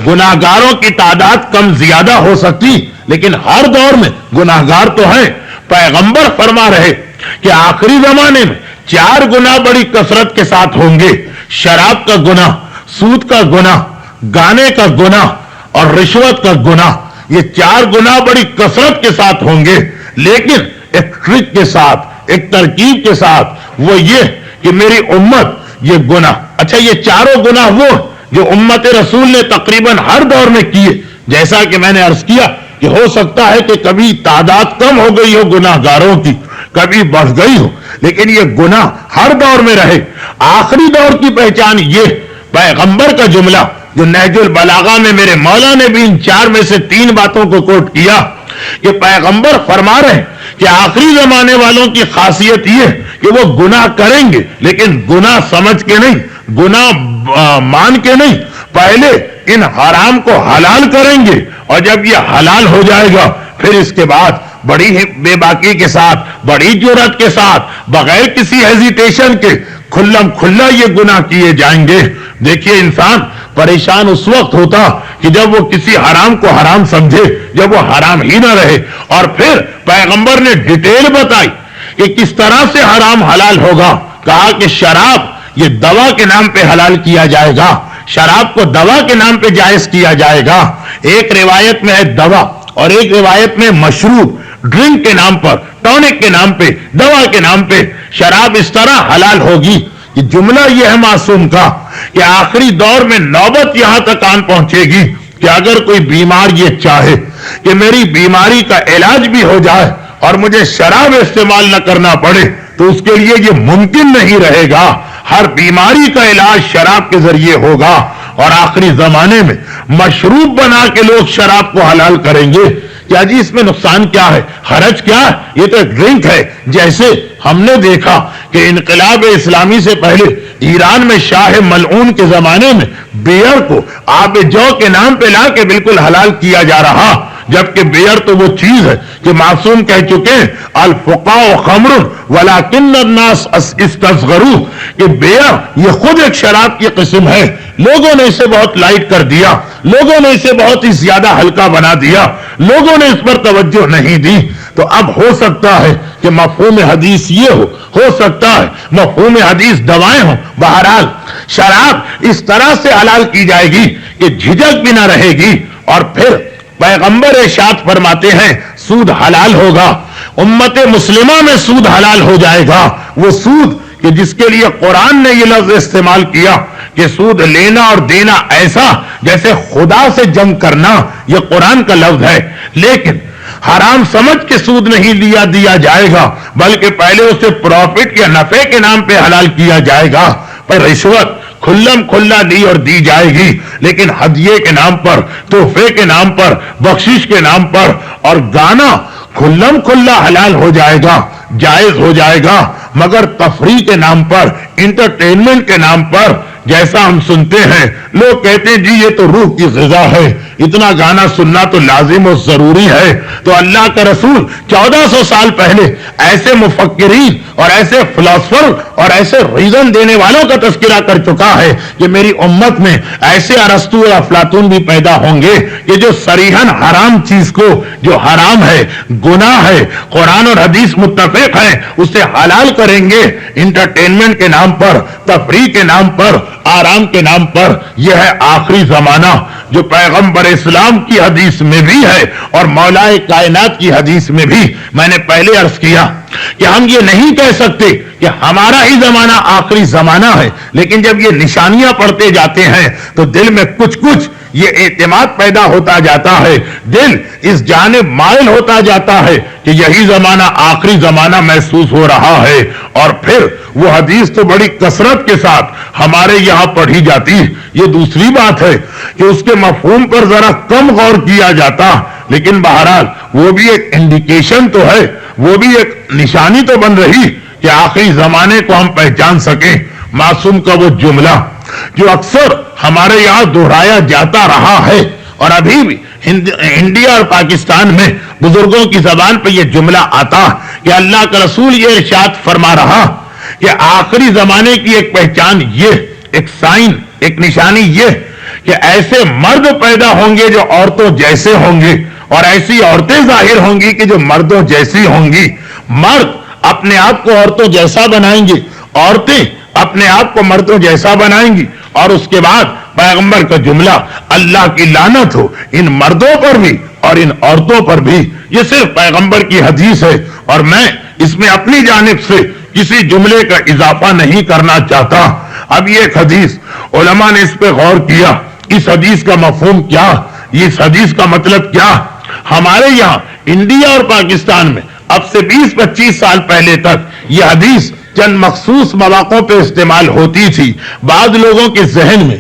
گناہگاروں کی تعداد کم زیادہ ہو سکتی، لیکن ہر دور میں گناہگار تو ہیں۔ پیغمبر فرما رہے کہ آخری زمانے میں 4 گناہ بڑی کثرت کے ساتھ ہوں گے: شراب کا گناہ، سود کا گناہ، گانے کا گناہ اور رشوت کا گناہ۔ یہ 4 گناہ بڑی کثرت کے ساتھ ہوں گے، لیکن ایک ٹرک کے ساتھ، ایک ترکیب کے ساتھ، وہ یہ کہ میری امت یہ گناہ، اچھا یہ چاروں گناہ وہ جو امت رسول نے تقریباً ہر دور میں کیے، جیسا کہ میں نے عرض کیا کہ ہو سکتا ہے کہ کبھی تعداد کم ہو گئی ہو گناہ گاروں کی، کبھی بڑھ گئی ہو، لیکن یہ گناہ ہر دور میں رہے۔ آخری دور کی پہچان یہ پیغمبر کا جملہ جو نہج البلاغہ میں میرے مولا نے بھی ان 4 میں سے 3 باتوں کو کوٹ کیا کہ پیغمبر فرما رہے ہیں کہ آخری زمانے والوں کی خاصیت یہ کہ وہ گناہ کریں گے، لیکن گناہ سمجھ کے نہیں، گناہ مان کے نہیں، پہلے ان حرام کو حلال کریں گے، اور جب یہ حلال ہو جائے گا پھر اس کے بعد بڑی بے باکی کے ساتھ، بڑی جرأت کے ساتھ، بغیر کسی ہیزیٹیشن کے کھلم کھلا یہ گناہ کیے جائیں گے۔ دیکھیے انسان پریشان اس وقت ہوتا کہ جب وہ کسی حرام کو حرام سمجھے، جب وہ حرام ہی نہ رہے۔ اور پھر پیغمبر نے ڈیٹیل بتائی کہ کس طرح سے حرام حلال ہوگا۔ کہا کہ شراب یہ دوا کے نام پہ حلال کیا جائے گا، شراب کو دوا کے نام پہ جائز کیا جائے گا۔ ایک روایت میں ہے دوا، اور ایک روایت میں مشروب، ڈرنک کے نام پر، ٹونک کے نام پہ، دوا کے نام پہ شراب اس طرح حلال ہوگی۔ یہ جملہ یہ ہے معصوم کا کہ آخری دور میں نوبت یہاں تک آن پہنچے گی کہ اگر کوئی بیمار یہ چاہے کہ میری بیماری کا علاج بھی ہو جائے اور مجھے شراب استعمال نہ کرنا پڑے تو اس کے لیے یہ ممکن نہیں رہے گا۔ ہر بیماری کا علاج شراب کے ذریعے ہوگا، اور آخری زمانے میں مشروب بنا کے لوگ شراب کو حلال کریں گے۔ کیا جی اس میں نقصان کیا ہے، حرج کیا ہے؟ یہ تو ایک ڈرنک ہے۔ جیسے ہم نے دیکھا کہ انقلاب اسلامی سے پہلے ایران میں شاہ ملعون کے زمانے میں بیئر کو آب جو کے نام پہ لا کے بالکل حلال کیا جا رہا، جبکہ بیئر تو وہ چیز ہے کہ معصوم کہہ چکے ہیں الفقاء خمر ولکن الناس استصغروا، کہ بیئر یہ خود ایک شراب کی قسم ہے، لوگوں نے اسے بہت لائٹ کر دیا، لوگوں نے اسے بہت ہی زیادہ ہلکا بنا دیا، لوگوں نے اس پر توجہ نہیں دی۔ تو اب ہو سکتا ہے کہ مفہوم حدیث یہ ہو سکتا ہے مفہوم حدیث دوائیں ہوں۔ بہرحال شراب اس طرح سے حلال کی جائے گی کہ جھجک بھی نہ رہے گی۔ اور پھر پیغمبر ارشاد فرماتے ہیں سود حلال ہوگا، امت مسلمہ میں سود حلال ہو جائے گا۔ وہ سود کہ جس کے لیے قرآن نے یہ لفظ استعمال کیا کہ سود لینا اور دینا ایسا جیسے خدا سے جنگ کرنا، یہ قرآن کا لفظ ہے۔ لیکن حرام سمجھ کے سود نہیں دیا جائے گا، بلکہ پہلے اسے پروفٹ یا نفع کے نام پہ حلال کیا جائے گا۔ پر رشوت کھلم کھلا لی اور دی جائے گی، لیکن ہدیے کے نام پر، تحفے کے نام پر، بخشش کے نام پر، اور گانا کھلم کھلا حلال ہو جائے گا، جائز ہو جائے گا، مگر تفریح کے نام پر، انٹرٹینمنٹ کے نام پر۔ جیسا ہم سنتے ہیں لوگ کہتے ہیں جی یہ تو روح کی غذا ہے، اتنا گانا سننا تو لازم و ضروری ہے۔ تو اللہ کا رسول 1400 سال پہلے ایسے مفکرین اور ایسے فلاسفر اور ایسے ریزن دینے والوں کا تذکرہ کر چکا ہے کہ میری امت میں ایسے ارسطو اور افلاطون بھی پیدا ہوں گے کہ جو صریحاً حرام چیز کو، جو حرام ہے، گناہ ہے، قرآن اور حدیث متفق ہیں، اسے حلال کریں گے انٹرٹینمنٹ کے نام پر، تفریح کے نام پر، آرام کے نام پر۔ یہ ہے آخری زمانہ جو پیغمبر اسلام کی حدیث میں بھی ہے اور مولا کائنات کی حدیث میں بھی۔ میں نے پہلے عرض کیا کہ ہم یہ نہیں کہہ سکتے کہ ہمارا ہی زمانہ آخری زمانہ ہے، لیکن جب یہ نشانیاں پڑھتے جاتے ہیں تو دل میں کچھ یہ اعتماد پیدا ہوتا جاتا ہے، دل اس جانب مائل ہوتا جاتا ہے کہ یہی زمانہ آخری زمانہ محسوس ہو رہا ہے۔ اور پھر وہ حدیث تو بڑی کثرت کے ساتھ ہمارے یہاں پڑھی جاتی۔ یہ دوسری بات ہے کہ اس کے مفہوم پر ذرا کم غور کیا جاتا، لیکن بہرحال وہ بھی ایک انڈیکیشن تو ہے، وہ بھی ایک نشانی تو بن رہی کہ آخری زمانے کو ہم پہچان سکیں۔ معصوم کا وہ جملہ جو اکثر ہمارے یہاں دہرایا جاتا رہا ہے، اور ابھی بھی انڈیا اور پاکستان میں بزرگوں کی زبان پہ یہ جملہ آتا کہ اللہ کا رسول یہ ارشاد فرما رہا کہ آخری زمانے کی ایک پہچان یہ، ایک سائن، ایک نشانی یہ کہ ایسے مرد پیدا ہوں گے جو عورتوں جیسے ہوں گے، اور ایسی عورتیں ظاہر ہوں گی کہ جو مردوں جیسی ہوں گی۔ مرد اپنے آپ کو عورتوں جیسا بنائیں گے، عورتیں اپنے آپ کو مردوں جیسا بنائیں گی۔ اور اس کے بعد پیغمبر کا جملہ اللہ کی لعنت ہو ان مردوں پر بھی اور ان عورتوں پر بھی۔ یہ صرف پیغمبر کی حدیث ہے، اور میں اس میں اپنی جانب سے کسی جملے کا اضافہ نہیں کرنا چاہتا۔ اب یہ ایک حدیث علماء نے اس پہ غور کیا، اس حدیث کا مفہوم کیا، اس حدیث کا مطلب کیا۔ ہمارے یہاں انڈیا اور پاکستان میں اب سے 20-25 سال پہلے تک یہ حدیث چند مخصوص مواقع پہ استعمال ہوتی تھی۔ بعض لوگوں کے ذہن میں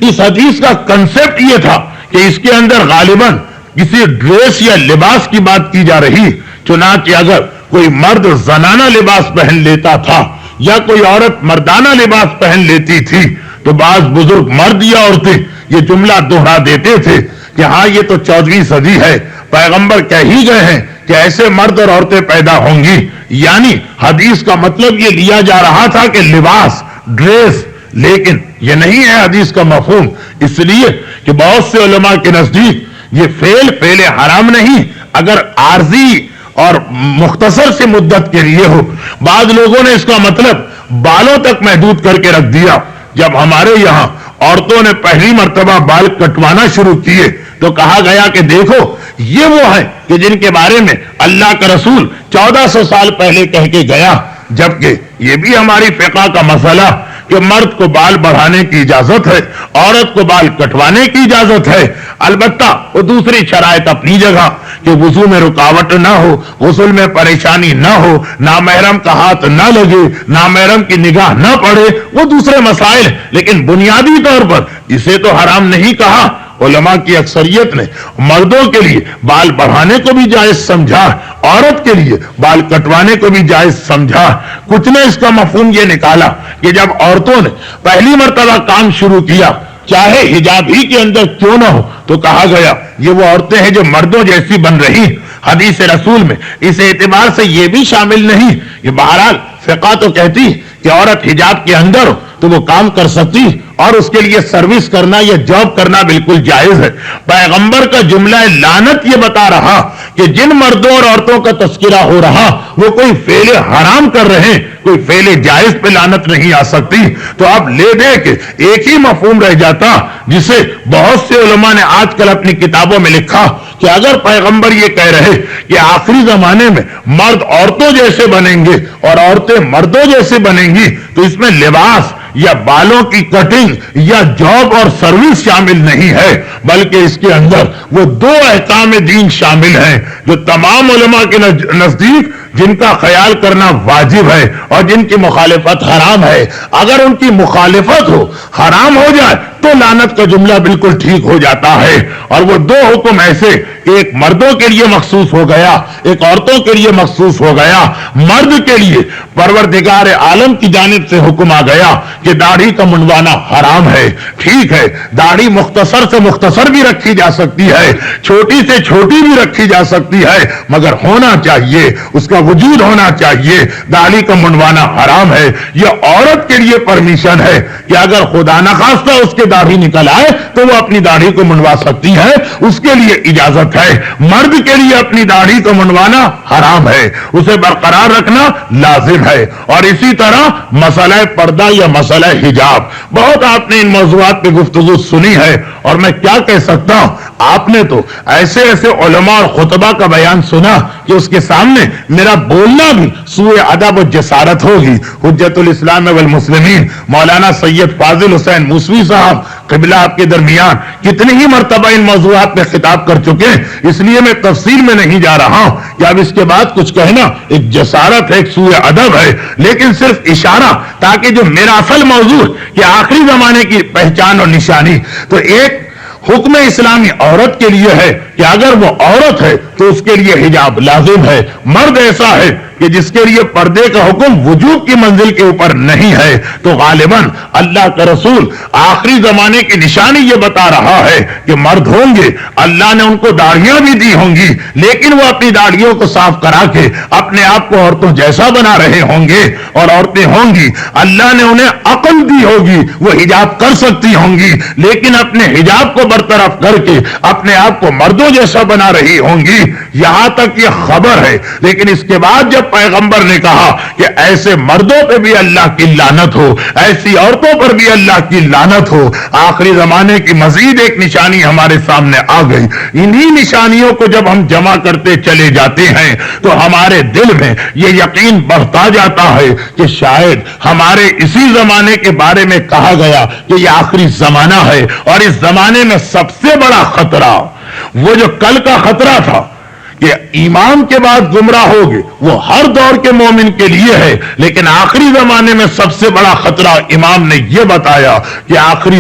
اس حدیث کا کنسپٹ یہ تھا کہ اس کے اندر غالباً کسی ڈریس یا لباس کی بات کی جا رہی، چنانچہ اگر کوئی مرد زنانہ لباس پہن لیتا تھا یا کوئی عورت مردانہ لباس پہن لیتی تھی تو بعض بزرگ مرد یا عورتیں یہ جملہ دوہرا دیتے تھے کہ ہاں یہ تو 14ویں صدی ہے، پیغمبر کہہ ہی گئے ہیں کہ ایسے مرد اور عورتیں پیدا ہوں گی، یعنی حدیث کا مطلب یہ لیا جا رہا تھا کہ لباس، ڈریس، لیکن یہ نہیں ہے حدیث کا مفہوم، اس لیے کہ بہت سے علماء کے نزدیک یہ فعل حرام نہیں اگر عارضی اور مختصر سی مدت کے لیے ہو۔ بعض لوگوں نے اس کا مطلب بالوں تک محدود کر کے رکھ دیا۔ جب ہمارے یہاں عورتوں نے پہلی مرتبہ بال کٹوانا شروع کیے تو کہا گیا کہ دیکھو یہ وہ ہیں کہ جن کے بارے میں اللہ کا رسول 1400 سال پہلے کہہ کے گیا، جبکہ یہ بھی ہماری فقہ کا مسئلہ کہ مرد کو بال بڑھانے کی اجازت ہے، عورت کو بال کٹوانے کی اجازت ہے، البتہ وہ دوسری شرائط اپنی جگہ کہ وضو میں رکاوٹ نہ ہو، غسل میں پریشانی نہ ہو، نامحرم کا ہاتھ نہ لگے، نامحرم کی نگاہ نہ پڑے، وہ دوسرے مسائل، لیکن بنیادی طور پر اسے تو حرام نہیں کہا۔ علماء کی اکثریت نے مردوں کے لیے بال بڑھانے کو بھی جائز سمجھا، عورت کے لیے بال کٹوانے کو بھی جائز سمجھا۔ کچھ نے اس کا مفہوم یہ نکالا کہ جب عورتوں نے پہلی مرتبہ کام شروع کیا، چاہے حجاب ہی کے اندر کیوں نہ ہو، تو کہا گیا یہ وہ عورتیں ہیں جو مردوں جیسی بن رہی۔ حدیث رسول میں اس اعتبار سے یہ بھی شامل نہیں کہ بہرحال فقہ تو کہتی کہ عورت حجاب کے اندر ہو تو وہ کام کر سکتی اور اس کے لیے سروس کرنا یا جاب کرنا بالکل جائز ہے۔ پیغمبر کا جملہ لعنت یہ بتا رہا کہ جن مردوں اور عورتوں کا تذکرہ ہو رہا وہ کوئی فعل حرام کر رہے ہیں، کوئی فعل جائز پہ لعنت نہیں آ سکتی۔ تو اب لے دے کے ایک ہی مفہوم رہ جاتا جسے بہت سے علماء نے آج کل اپنی کتابوں میں لکھا کہ اگر پیغمبر یہ کہہ رہے کہ آخری زمانے میں مرد عورتوں جیسے بنیں گے اور عورتیں مردوں جیسے بنیں گی تو اس میں لباس یا بالوں کی کٹنگ یا جاب اور سروس شامل نہیں ہے، بلکہ اس کے اندر وہ دو احکام دین شامل ہیں جو تمام علماء کے نزدیک جن کا خیال کرنا واجب ہے اور جن کی مخالفت حرام ہے۔ اگر ان کی مخالفت ہو، حرام ہو جائے تو لعنت کا جملہ بالکل ٹھیک ہو جاتا ہے۔ اور وہ دو حکم ایسے کہ ایک مردوں کے لیے مخصوص ہو گیا، ایک عورتوں کے لیے مخصوص ہو گیا۔ مرد کے لیے پروردگار عالم کی جانب سے حکم آ گیا کہ داڑھی کا منڈوانا حرام ہے۔ ٹھیک ہے، داڑھی مختصر سے مختصر بھی رکھی جا سکتی ہے، چھوٹی سے چھوٹی بھی رکھی جا سکتی ہے، مگر ہونا چاہیے، اس کا وجود ہونا چاہیے۔ داڑھی کا منڈوانا حرام ہے۔ یہ عورت کے لیے پرمیشن ہے کہ اگر خدا نخواستہ اس کے داڑھی نکل آئے تو وہ اپنی داڑھی کو منڈوا سکتی ہے، اس کے لیے اجازت ہے۔ مرد کے لیے اپنی داڑھی کو منڈوانا حرام ہے، اسے برقرار رکھنا لازم ہے۔ اور اسی طرح مسئلہ پردہ یا مسئلہ حجاب، بہت آپ نے ان موضوعات پہ گفتگو سنی ہے اور میں کیا کہہ سکتا ہوں، آپ نے تو ایسے ایسے علماء اور خطبہ کا بیان سنا کہ اس کے سامنے میرا بولنا بھی سوء ادب و جسارت ہوگی۔ حجت الاسلام والمسلمین مولانا سید فاضل حسین موسوی صاحب قبلہ آپ کے درمیان کتنی ہی مرتبہ ان موضوعات میں خطاب کر چکے، اس لیے میں تفصیل میں نہیں جا رہا ہوں کہ اب اس کے بعد کچھ کہنا ایک جسارت ہے، ایک سوء ادب ہے، لیکن صرف اشارہ تاکہ جو میرا اصل موضوع کہ آخری زمانے کی پہچان اور نشانی، تو ایک حکم اسلامی عورت کے لیے ہے کہ اگر وہ عورت ہے تو اس کے لیے حجاب لازم ہے۔ مرد ایسا ہے کہ جس کے لیے پردے کا حکم وجوب کی منزل کے اوپر نہیں ہے، تو غالباً اللہ کا رسول آخری زمانے کی نشانی یہ بتا رہا ہے کہ مرد ہوں گے، اللہ نے ان کو داڑھیاں بھی دی ہوں گی، لیکن وہ اپنی داڑھیوں کو صاف کرا کے اپنے آپ کو عورتوں جیسا بنا رہے ہوں گے، اور عورتیں ہوں گی اللہ نے انہیں عقل دی ہوگی، وہ حجاب کر سکتی ہوں گی، لیکن اپنے حجاب کو برطرف کر کے اپنے آپ کو مردوں جیسا بنا رہی ہوں گی۔ یہاں تک یہ خبر ہے، لیکن اس کے بعد جب پیغمبر نے کہا کہ ایسے مردوں پہ بھی اللہ کی لعنت ہو، ایسی عورتوں پر بھی اللہ کی لعنت ہو، آخری زمانے کی مزید ایک نشانی ہمارے سامنے آ گئی۔ انہی نشانیوں کو جب ہم جمع کرتے چلے جاتے ہیں تو ہمارے دل میں یہ یقین بڑھتا جاتا ہے کہ شاید ہمارے اسی زمانے کے بارے میں کہا گیا کہ یہ آخری زمانہ ہے، اور اس زمانے میں سب سے بڑا خطرہ وہ جو کل کا خطرہ تھا کہ ایمان کے بعد گمراہ ہوگے، وہ ہر دور کے مومن کے لیے ہے، لیکن آخری زمانے میں سب سے بڑا خطرہ امام نے یہ بتایا کہ آخری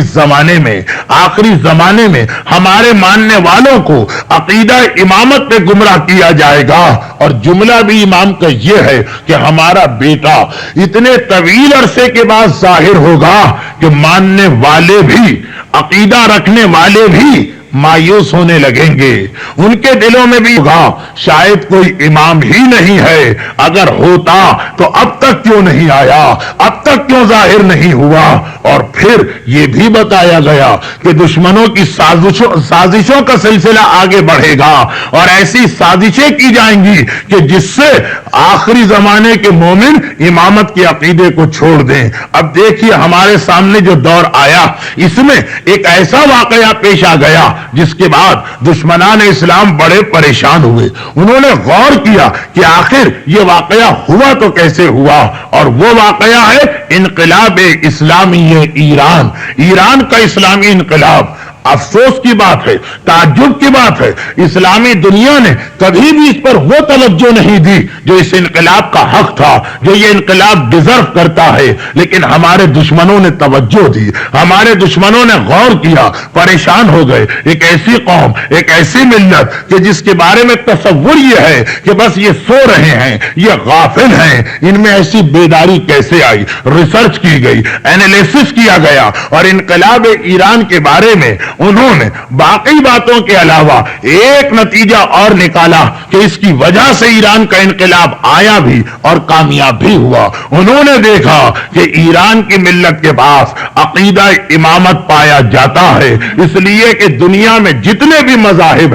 زمانے میں ہمارے ماننے والوں کو عقیدہ امامت پہ گمراہ کیا جائے گا۔ اور جملہ بھی امام کا یہ ہے کہ ہمارا بیٹا اتنے طویل عرصے کے بعد ظاہر ہوگا کہ ماننے والے بھی, عقیدہ رکھنے والے بھی مایوس ہونے لگیں گے. ان کے دلوں میں بھی ہوگا شاید کوئی امام ہی نہیں ہے, اگر ہوتا تو اب تک کیوں نہیں آیا, اب تک کیوں ظاہر نہیں ہوا. اور پھر یہ بھی بتایا گیا کہ دشمنوں کی سازشوں کا سلسلہ آگے بڑھے گا اور ایسی سازشیں کی جائیں گی کہ جس سے آخری زمانے کے مومن امامت کے عقیدے کو چھوڑ دیں. اب دیکھیے ہمارے سامنے جو دور آیا اس میں ایک ایسا واقعہ پیش آ گیا جس کے بعد دشمنان اسلام بڑے پریشان ہوئے. انہوں نے غور کیا کہ آخر یہ واقعہ ہوا تو کیسے ہوا, اور وہ واقعہ ہے انقلاب اسلامی ایران, ایران کا اسلامی انقلاب. افسوس کی بات ہے, تعجب کی بات ہے, اسلامی دنیا نے کبھی بھی اس پر وہ توجہ نہیں دی جو اس انقلاب کا حق تھا, جو یہ انقلاب ڈیزرو کرتا ہے. لیکن ہمارے دشمنوں نے توجہ دی, ہمارے دشمنوں نے غور کیا, پریشان ہو گئے. ایک ایسی قوم, ایک ایسی ملت کہ جس کے بارے میں تصور یہ ہے کہ بس یہ سو رہے ہیں, یہ غافل ہیں, ان میں ایسی بیداری کیسے آئی. ریسرچ کی گئی, اینالیسس کیا گیا, اور انقلاب ایران کے بارے میں انہوں نے باقی باتوں کے علاوہ ایک نتیجہ اور نکالا کہ اس کی وجہ سے ایران کا انقلاب آیا بھی اور کامیاب بھی ہوا. انہوں نے دیکھا کہ ایران کی ملت کے پاس عقیدہ امامت پایا جاتا ہے, اس لیے کہ دنیا میں جتنے بھی مذاہب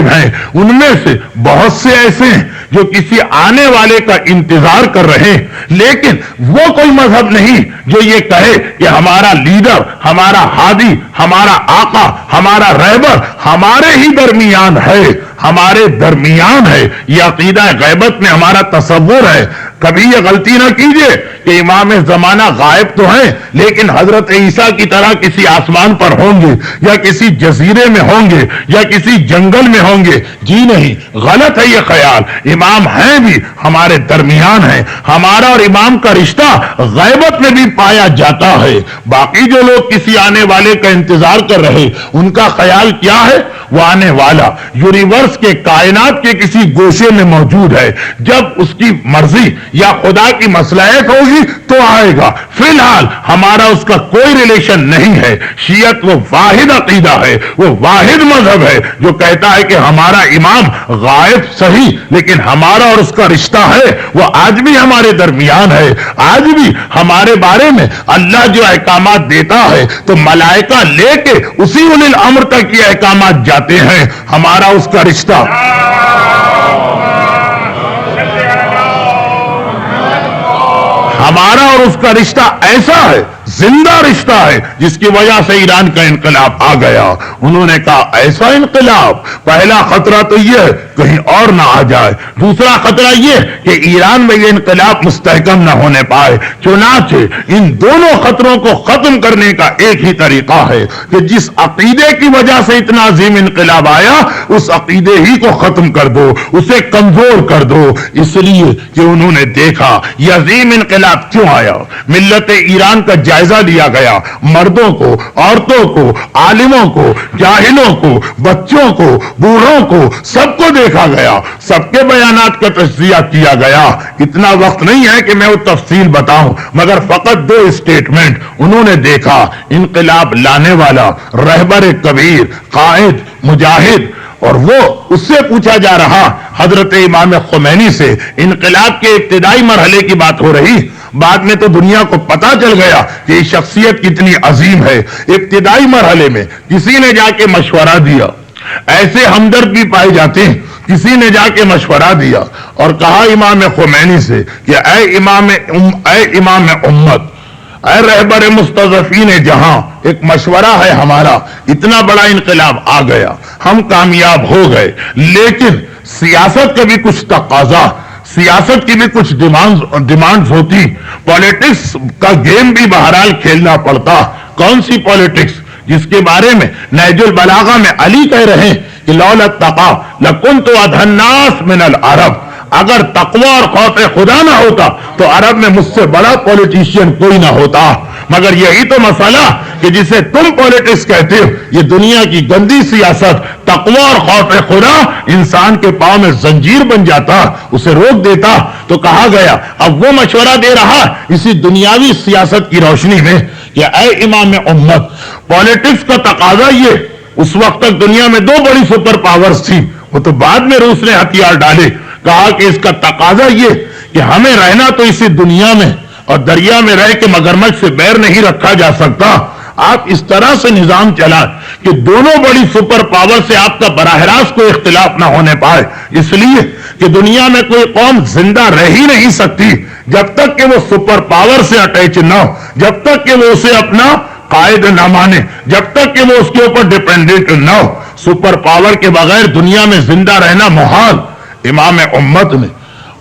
ہیں ان میں سے بہت سے ایسے ہیں جو کسی آنے والے کا انتظار کر رہے ہیں, لیکن وہ کوئی مذہب نہیں جو یہ کہے کہ ہمارا لیڈر, ہمارا ہادی, ہمارا آقا, ہمارا رہبر ہمارے ہی درمیان ہے, ہمارے درمیان ہے. یہ عقیدہ غیبت میں ہمارا تصور ہے. کبھی یہ غلطی نہ کیجئے کہ امام زمانہ غائب تو ہیں لیکن حضرت عیسیٰ کی طرح کسی آسمان پر ہوں گے یا کسی جزیرے میں ہوں گے یا کسی جنگل میں ہوں گے. جی نہیں, غلط ہے یہ خیال. امام ہیں بھی ہمارے درمیان ہیں, ہمارا اور امام کا رشتہ غیبت میں بھی پایا جاتا ہے. باقی جو لوگ کسی آنے والے کا انتظار کر رہے ان کا خیال کیا ہے, وہ آنے والا یونیورس کے کائنات کے کسی گوشے میں موجود ہے, جب اس کی مرضی یا خدا کی مصلحت ہوگی تو آئے گا. فی الحال ہمارا اس کا کوئی ریلیشن نہیں ہے. شیعت وہ واحد عقیدہ ہے, وہ واحد مذہب ہے جو کہتا ہے کہ ہمارا امام غائب صحیح لیکن ہمارا اور اس کا رشتہ ہے وہ آج بھی ہمارے درمیان ہے. آج بھی ہمارے بارے میں اللہ جو احکامات دیتا ہے تو ملائکہ لے کے اسی اولی الامر تک یہ احکامات جاتے ہیں. ہمارا اس کا رشتہ ہمارا اور اس کا رشتہ ایسا ہے, زندہ رشتہ ہے, جس کی وجہ سے ایران کا انقلاب آ گیا. انہوں نے کہا ایسا انقلاب, پہلا خطرہ تو یہ ہے کہیں اور نہ آ جائے, دوسرا خطرہ یہ کہ ایران میں یہ انقلاب مستحکم نہ ہونے پائے. چنانچہ ان دونوں خطروں کو ختم کرنے کا ایک ہی طریقہ ہے کہ جس عقیدے کی وجہ سے اتنا عظیم انقلاب آیا اس عقیدے ہی کو ختم کر دو, اسے کمزور کر دو. اس لیے کہ انہوں نے دیکھا یہ عظیم انقلاب کیوں آیا. ملت ایران کا جائزہ لیا گیا, مردوں کو, عورتوں کو, عالموں کو, جاہلوں کو, بچوں کو, بوڑھوں کو, سب کو دیکھا گیا, سب کے بیانات کا تجزیہ کیا گیا. اتنا وقت نہیں ہے کہ میں وہ تفصیل بتاؤں, مگر فقط 2 اسٹیٹمنٹ. انہوں نے دیکھا انقلاب لانے والا رہبر کبیر, قائد, مجاہد, اور وہ اس سے پوچھا جا رہا حضرت امام خمینی سے. انقلاب کے ابتدائی مرحلے کی بات ہو رہی, بعد میں تو دنیا کو پتا چل گیا کہ یہ شخصیت کتنی عظیم ہے. ابتدائی مرحلے میں کسی نے جا کے مشورہ دیا, ایسے ہمدرد بھی پائے جاتے ہیں, کسی نے جا کے مشورہ دیا اور کہا امام خمینی سے کہ اے امام امت, اے رہبر مستضعفین جہاں, ایک مشورہ ہے ہمارا. اتنا بڑا انقلاب آ گیا, ہم کامیاب ہو گئے, لیکن سیاست کا بھی کچھ تقاضا, سیاست کی بھی کچھ ڈیمانڈز ہوتی, پالیٹکس کا گیم بھی بہرحال کھیلنا پڑتا. کون سی پالیٹکس؟ جس کے بارے میں نہج البلاغہ میں علی کہہ رہے ہیں کہ لولا التقوی لکنت ادھى الناس من العرب, اگر تقوی اور خوف خدا نہ ہوتا تو عرب میں مجھ سے بڑا پولیٹیشین کوئی نہ ہوتا. مگر یہی تو مسئلہ کہ جسے تم پالیٹکس کہتے ہو، یہ دنیا کی گندی سیاست، تقوی اور خوف خدا انسان کے پاؤں میں زنجیر بن جاتا، اسے روک دیتا۔ تو کہا گیا اب وہ مشورہ دے رہا اسی دنیاوی سیاست کی روشنی میں کہ اے امام امت، پالیٹکس کا تقاضا یہ، اس وقت تک دنیا میں دو بڑی سپر پاورز تھی، وہ تو بعد میں روس نے ہتھیار ڈالے، کہا کہ اس کا تقاضا یہ کہ ہمیں رہنا تو اسی دنیا میں، اور دریا میں رہ کے مگرمچھ سے بیر نہیں رکھا جا سکتا۔ آپ اس طرح سے نظام چلا کہ دونوں بڑی سپر پاور سے آپ کا براہ راست کوئی اختلاف نہ ہونے پائے، اس لیے کہ دنیا میں کوئی قوم زندہ رہ ہی نہیں سکتی جب تک کہ وہ سپر پاور سے اٹیچ نہ ہو، جب تک کہ وہ اسے اپنا قائد نہ مانے، جب تک کہ وہ اس کے اوپر ڈیپینڈنٹ نہ ہو۔ سپر پاور کے بغیر دنیا میں زندہ رہنا محال۔ امام امت نے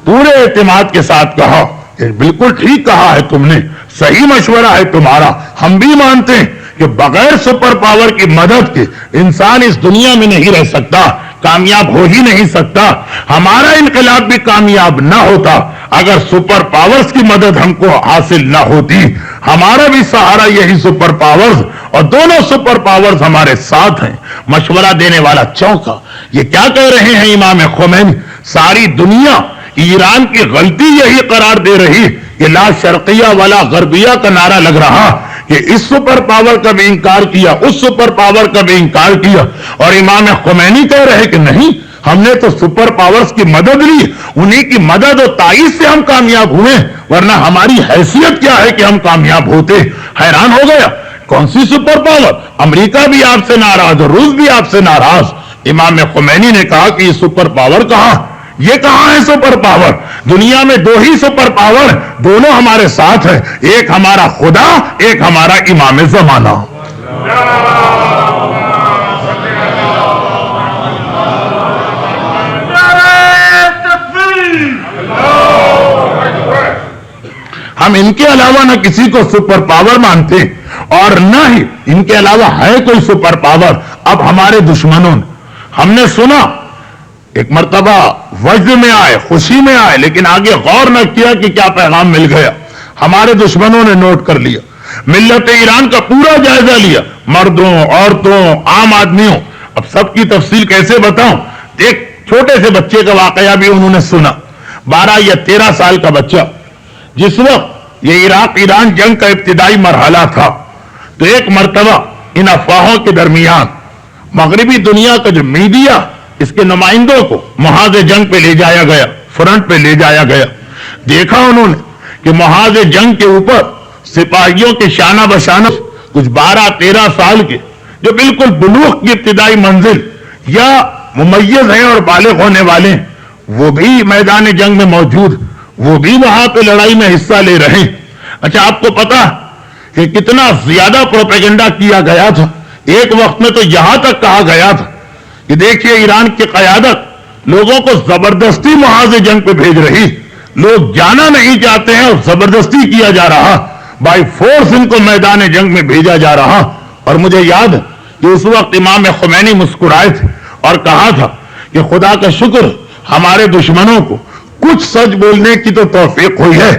پورے اعتماد کے ساتھ کہا کہ بالکل ٹھیک کہا ہے تم نے، صحیح مشورہ ہے تمہارا، ہم بھی مانتے ہیں کہ بغیر سپر پاور کی مدد کے انسان اس دنیا میں نہیں رہ سکتا، کامیاب ہو ہی نہیں سکتا۔ ہمارا انقلاب بھی کامیاب نہ ہوتا اگر سپر پاورز کی مدد ہم کو حاصل نہ ہوتی۔ ہمارا بھی سہارا یہی سپر پاورز، اور دونوں سپر پاورز ہمارے ساتھ ہیں۔ مشورہ دینے والا چونکا، یہ کیا کہہ رہے ہیں امام خمینی؟ ساری دنیا ایران کی غلطی یہی قرار دے رہی کہ لا شرقیہ ولا غربیہ کا نعرہ لگ رہا کہ اس سپر پاور کا بھی انکار کیا، اس سپر پاور کا بھی انکار کیا، اور امام خمینی کہہ رہے کہ نہیں، ہم نے تو سپر پاورز کی مدد لی، انہی کی مدد و تائید سے ہم کامیاب ہوئے، ورنہ ہماری حیثیت کیا ہے کہ ہم کامیاب ہوتے۔ حیران ہو گیا، کون سی سپر پاور؟ امریکہ بھی آپ سے ناراض، روس بھی آپ سے ناراض۔ امام خمینی نے کہا کہ یہ سپر پاور کہاں؟ یہ کہاں ہے سپر پاور؟ دنیا میں دو ہی سپر پاور، دونوں ہمارے ساتھ ہیں، ایک ہمارا خدا، ایک ہمارا امام زمانہ۔ ہم ان کے علاوہ نہ کسی کو سپر پاور مانتے اور نہ ہی ان کے علاوہ ہے کوئی سپر پاور۔ اب ہمارے دشمنوں نے، ہم نے سنا ایک مرتبہ وجد میں آئے، خوشی میں آئے، لیکن آگے غور نہ کیا کہ کیا پیغام مل گیا۔ ہمارے دشمنوں نے نوٹ کر لیا، ملت ایران کا پورا جائزہ لیا، مردوں، عورتوں، عام آدمیوں۔ اب سب کی تفصیل کیسے بتاؤں؟ ایک چھوٹے سے بچے کا واقعہ بھی انہوں نے سنا، 12 یا 13 سال کا بچہ۔ جس وقت یہ عراق ایران جنگ کا ابتدائی مرحلہ تھا، تو ایک مرتبہ ان افواہوں کے درمیان مغربی دنیا کا جو میڈیا، اس کے نمائندوں کو محاذ جنگ پہ لے جایا گیا، فرنٹ پہ لے جایا گیا۔ دیکھا انہوں نے کہ محاذ جنگ کے اوپر سپاہیوں کے شانہ بشانہ کچھ 12-13 سال کے جو بالکل بلوغ کی ابتدائی منزل یا ممیز ہیں اور بالغ ہونے والے ہیں، وہ بھی میدان جنگ میں موجود، وہ بھی وہاں پہ لڑائی میں حصہ لے رہے ہیں۔ اچھا، آپ کو پتا کہ کتنا زیادہ پروپیگنڈا کیا گیا تھا؟ ایک وقت میں تو یہاں تک کہا گیا تھا کہ دیکھیے ایران کی قیادت لوگوں کو زبردستی محاذ جنگ پہ بھیج رہی، لوگ جانا نہیں چاہتے ہیں اور زبردستی کیا جا رہا، بائی فورس ان کو میدان جنگ میں بھیجا جا رہا۔ اور مجھے یاد ہے کہ اس وقت امام خمینی مسکرائے تھے اور کہا تھا کہ خدا کا شکر ہمارے دشمنوں کو کچھ سچ بولنے کی تو توفیق ہوئی ہے۔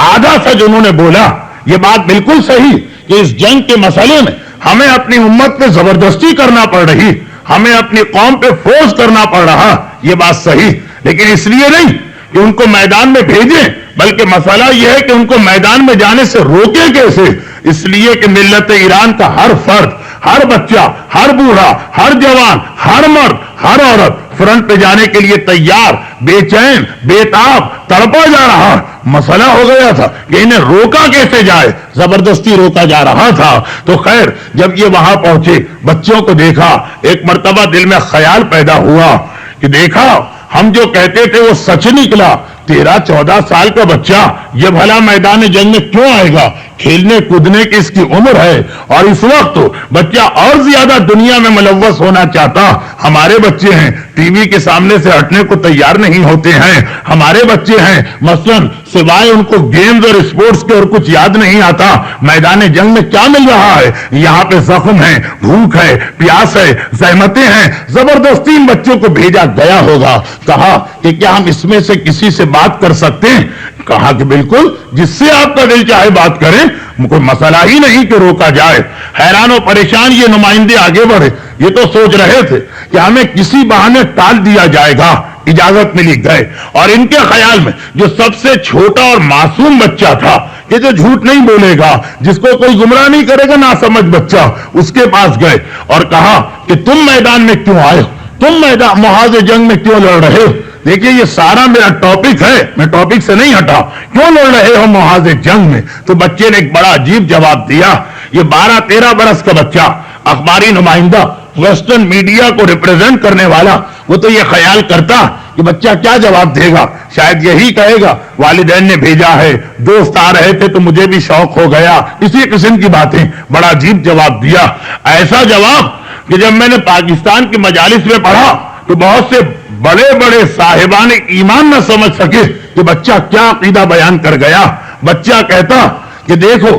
آدھا سچ انہوں نے بولا۔ یہ بات بالکل صحیح کہ اس جنگ کے مسئلے میں ہمیں اپنی امت پہ زبردستی کرنا پڑ رہی، ہمیں اپنی قوم پہ فورس کرنا پڑ رہا، یہ بات صحیح، لیکن اس لیے نہیں کہ ان کو میدان میں بھیجیں، بلکہ مسئلہ یہ ہے کہ ان کو میدان میں جانے سے روکیں کیسے؟ اس لیے کہ ملت ایران کا ہر فرد، ہر بچہ، ہر بوڑھا، ہر جوان، ہر مرد، ہر عورت فرنٹ پہ جانے کے لیے تیار، بے چین، بے تاب، تڑپا جا رہا۔ مسئلہ ہو گیا تھا کہ انہیں روکا کیسے جائے، زبردستی روکا جا رہا تھا۔ تو خیر، جب یہ وہاں پہنچے، بچوں کو دیکھا، ایک مرتبہ دل میں خیال پیدا ہوا کہ دیکھا ہم جو کہتے تھے وہ سچ نکلا۔ 13-14 سال کا بچہ یہ بھلا میدان جنگ میں کیوں آئے گا؟ کھیلنے کودنے کی اس کی عمر ہے، اور اس وقت بچہ اور زیادہ دنیا میں ملوث ہونا چاہتا۔ ہمارے بچے ہیں ٹی وی کے سامنے سے ہٹنے کو تیار نہیں ہوتے ہیں، ہمارے بچے ہیں مثلاً سوائے ان کو گیمز اور اسپورٹس کے اور کچھ یاد نہیں آتا۔ میدان جنگ میں کیا مل رہا ہے؟ یہاں پہ زخم ہے، بھوک ہے، پیاس ہے، زحمتیں ہیں، زبردستی ان بچوں کو بھیجا گیا ہوگا۔ کہا کہ کیا ہم اس میں سے کسی سے بات کر سکتے ہیں؟ کہا کہ بالکل، جس سے آپ کا دل چاہے بات کریں، کوئی مسئلہ ہی نہیں کہ روکا جائے. حیران و پریشان یہ نمائندے آگے بڑھے. یہ تو سوچ رہے تھے کہ ہمیں کسی بہانے ٹال دیا جائے گا. اجازت ملی گئے. اور ان کے خیال میں جو سب سے چھوٹا اور معصوم بچہ تھا کہ جو جھوٹ نہیں بولے گا, جس کو کوئی گمراہ نہیں کرے گا, ناسمجھ بچہ, اس کے پاس گئے اور کہا کہ تم میدان میں کیوں آئے ہو, تم میدان محاذ جنگ میں کیوں لڑ رہے ہو؟ دیکھیے یہ سارا میرا ٹاپک ہے, میں ٹاپک سے نہیں ہٹا. کیوں لڑ رہے ہو محاذ جنگ میں؟ تو بچے نے ایک بڑا عجیب جواب دیا. یہ 12-13 برس کا بچہ, اخباری نمائندہ, ویسٹرن میڈیا کو ریپرزینٹ کرنے والا, وہ تو یہ خیال کرتا کہ بچہ کیا جواب دے گا. شاید یہی کہے گا والدین نے بھیجا ہے, دوست آ رہے تھے تو مجھے بھی شوق ہو گیا, اسی قسم کی باتیں. بڑا عجیب جواب دیا. ایسا جواب کہ جب میں نے پاکستان کی مجالس میں پڑھا تو بہت سے بڑے بڑے صاحبان ایمان نہ سمجھ سکے کہ بچہ کیا عقیدہ بیان کر گیا. بچہ کہتا کہ دیکھو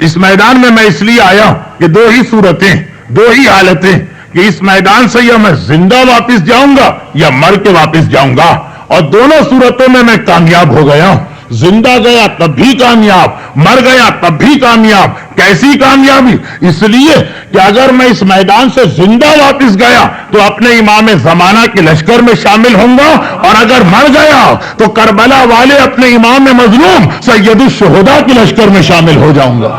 اس میدان میں اس لیے آیا کہ 2 ہی صورتیں, 2 ہی حالتیں, کہ اس میدان سے یا میں زندہ واپس جاؤں گا یا مر کے واپس جاؤں گا, اور دونوں صورتوں میں کامیاب ہو گیا. زندہ گیا تب بھی کامیاب, مر گیا تب بھی کامیاب. کیسی کامیابی؟ اس لیے کہ اگر میں اس میدان سے زندہ واپس گیا تو اپنے امام زمانہ کے لشکر میں شامل ہوں گا, اور اگر مر گیا تو کربلا والے اپنے امام مظلوم سید الشہداء کے لشکر میں شامل ہو جاؤں گا.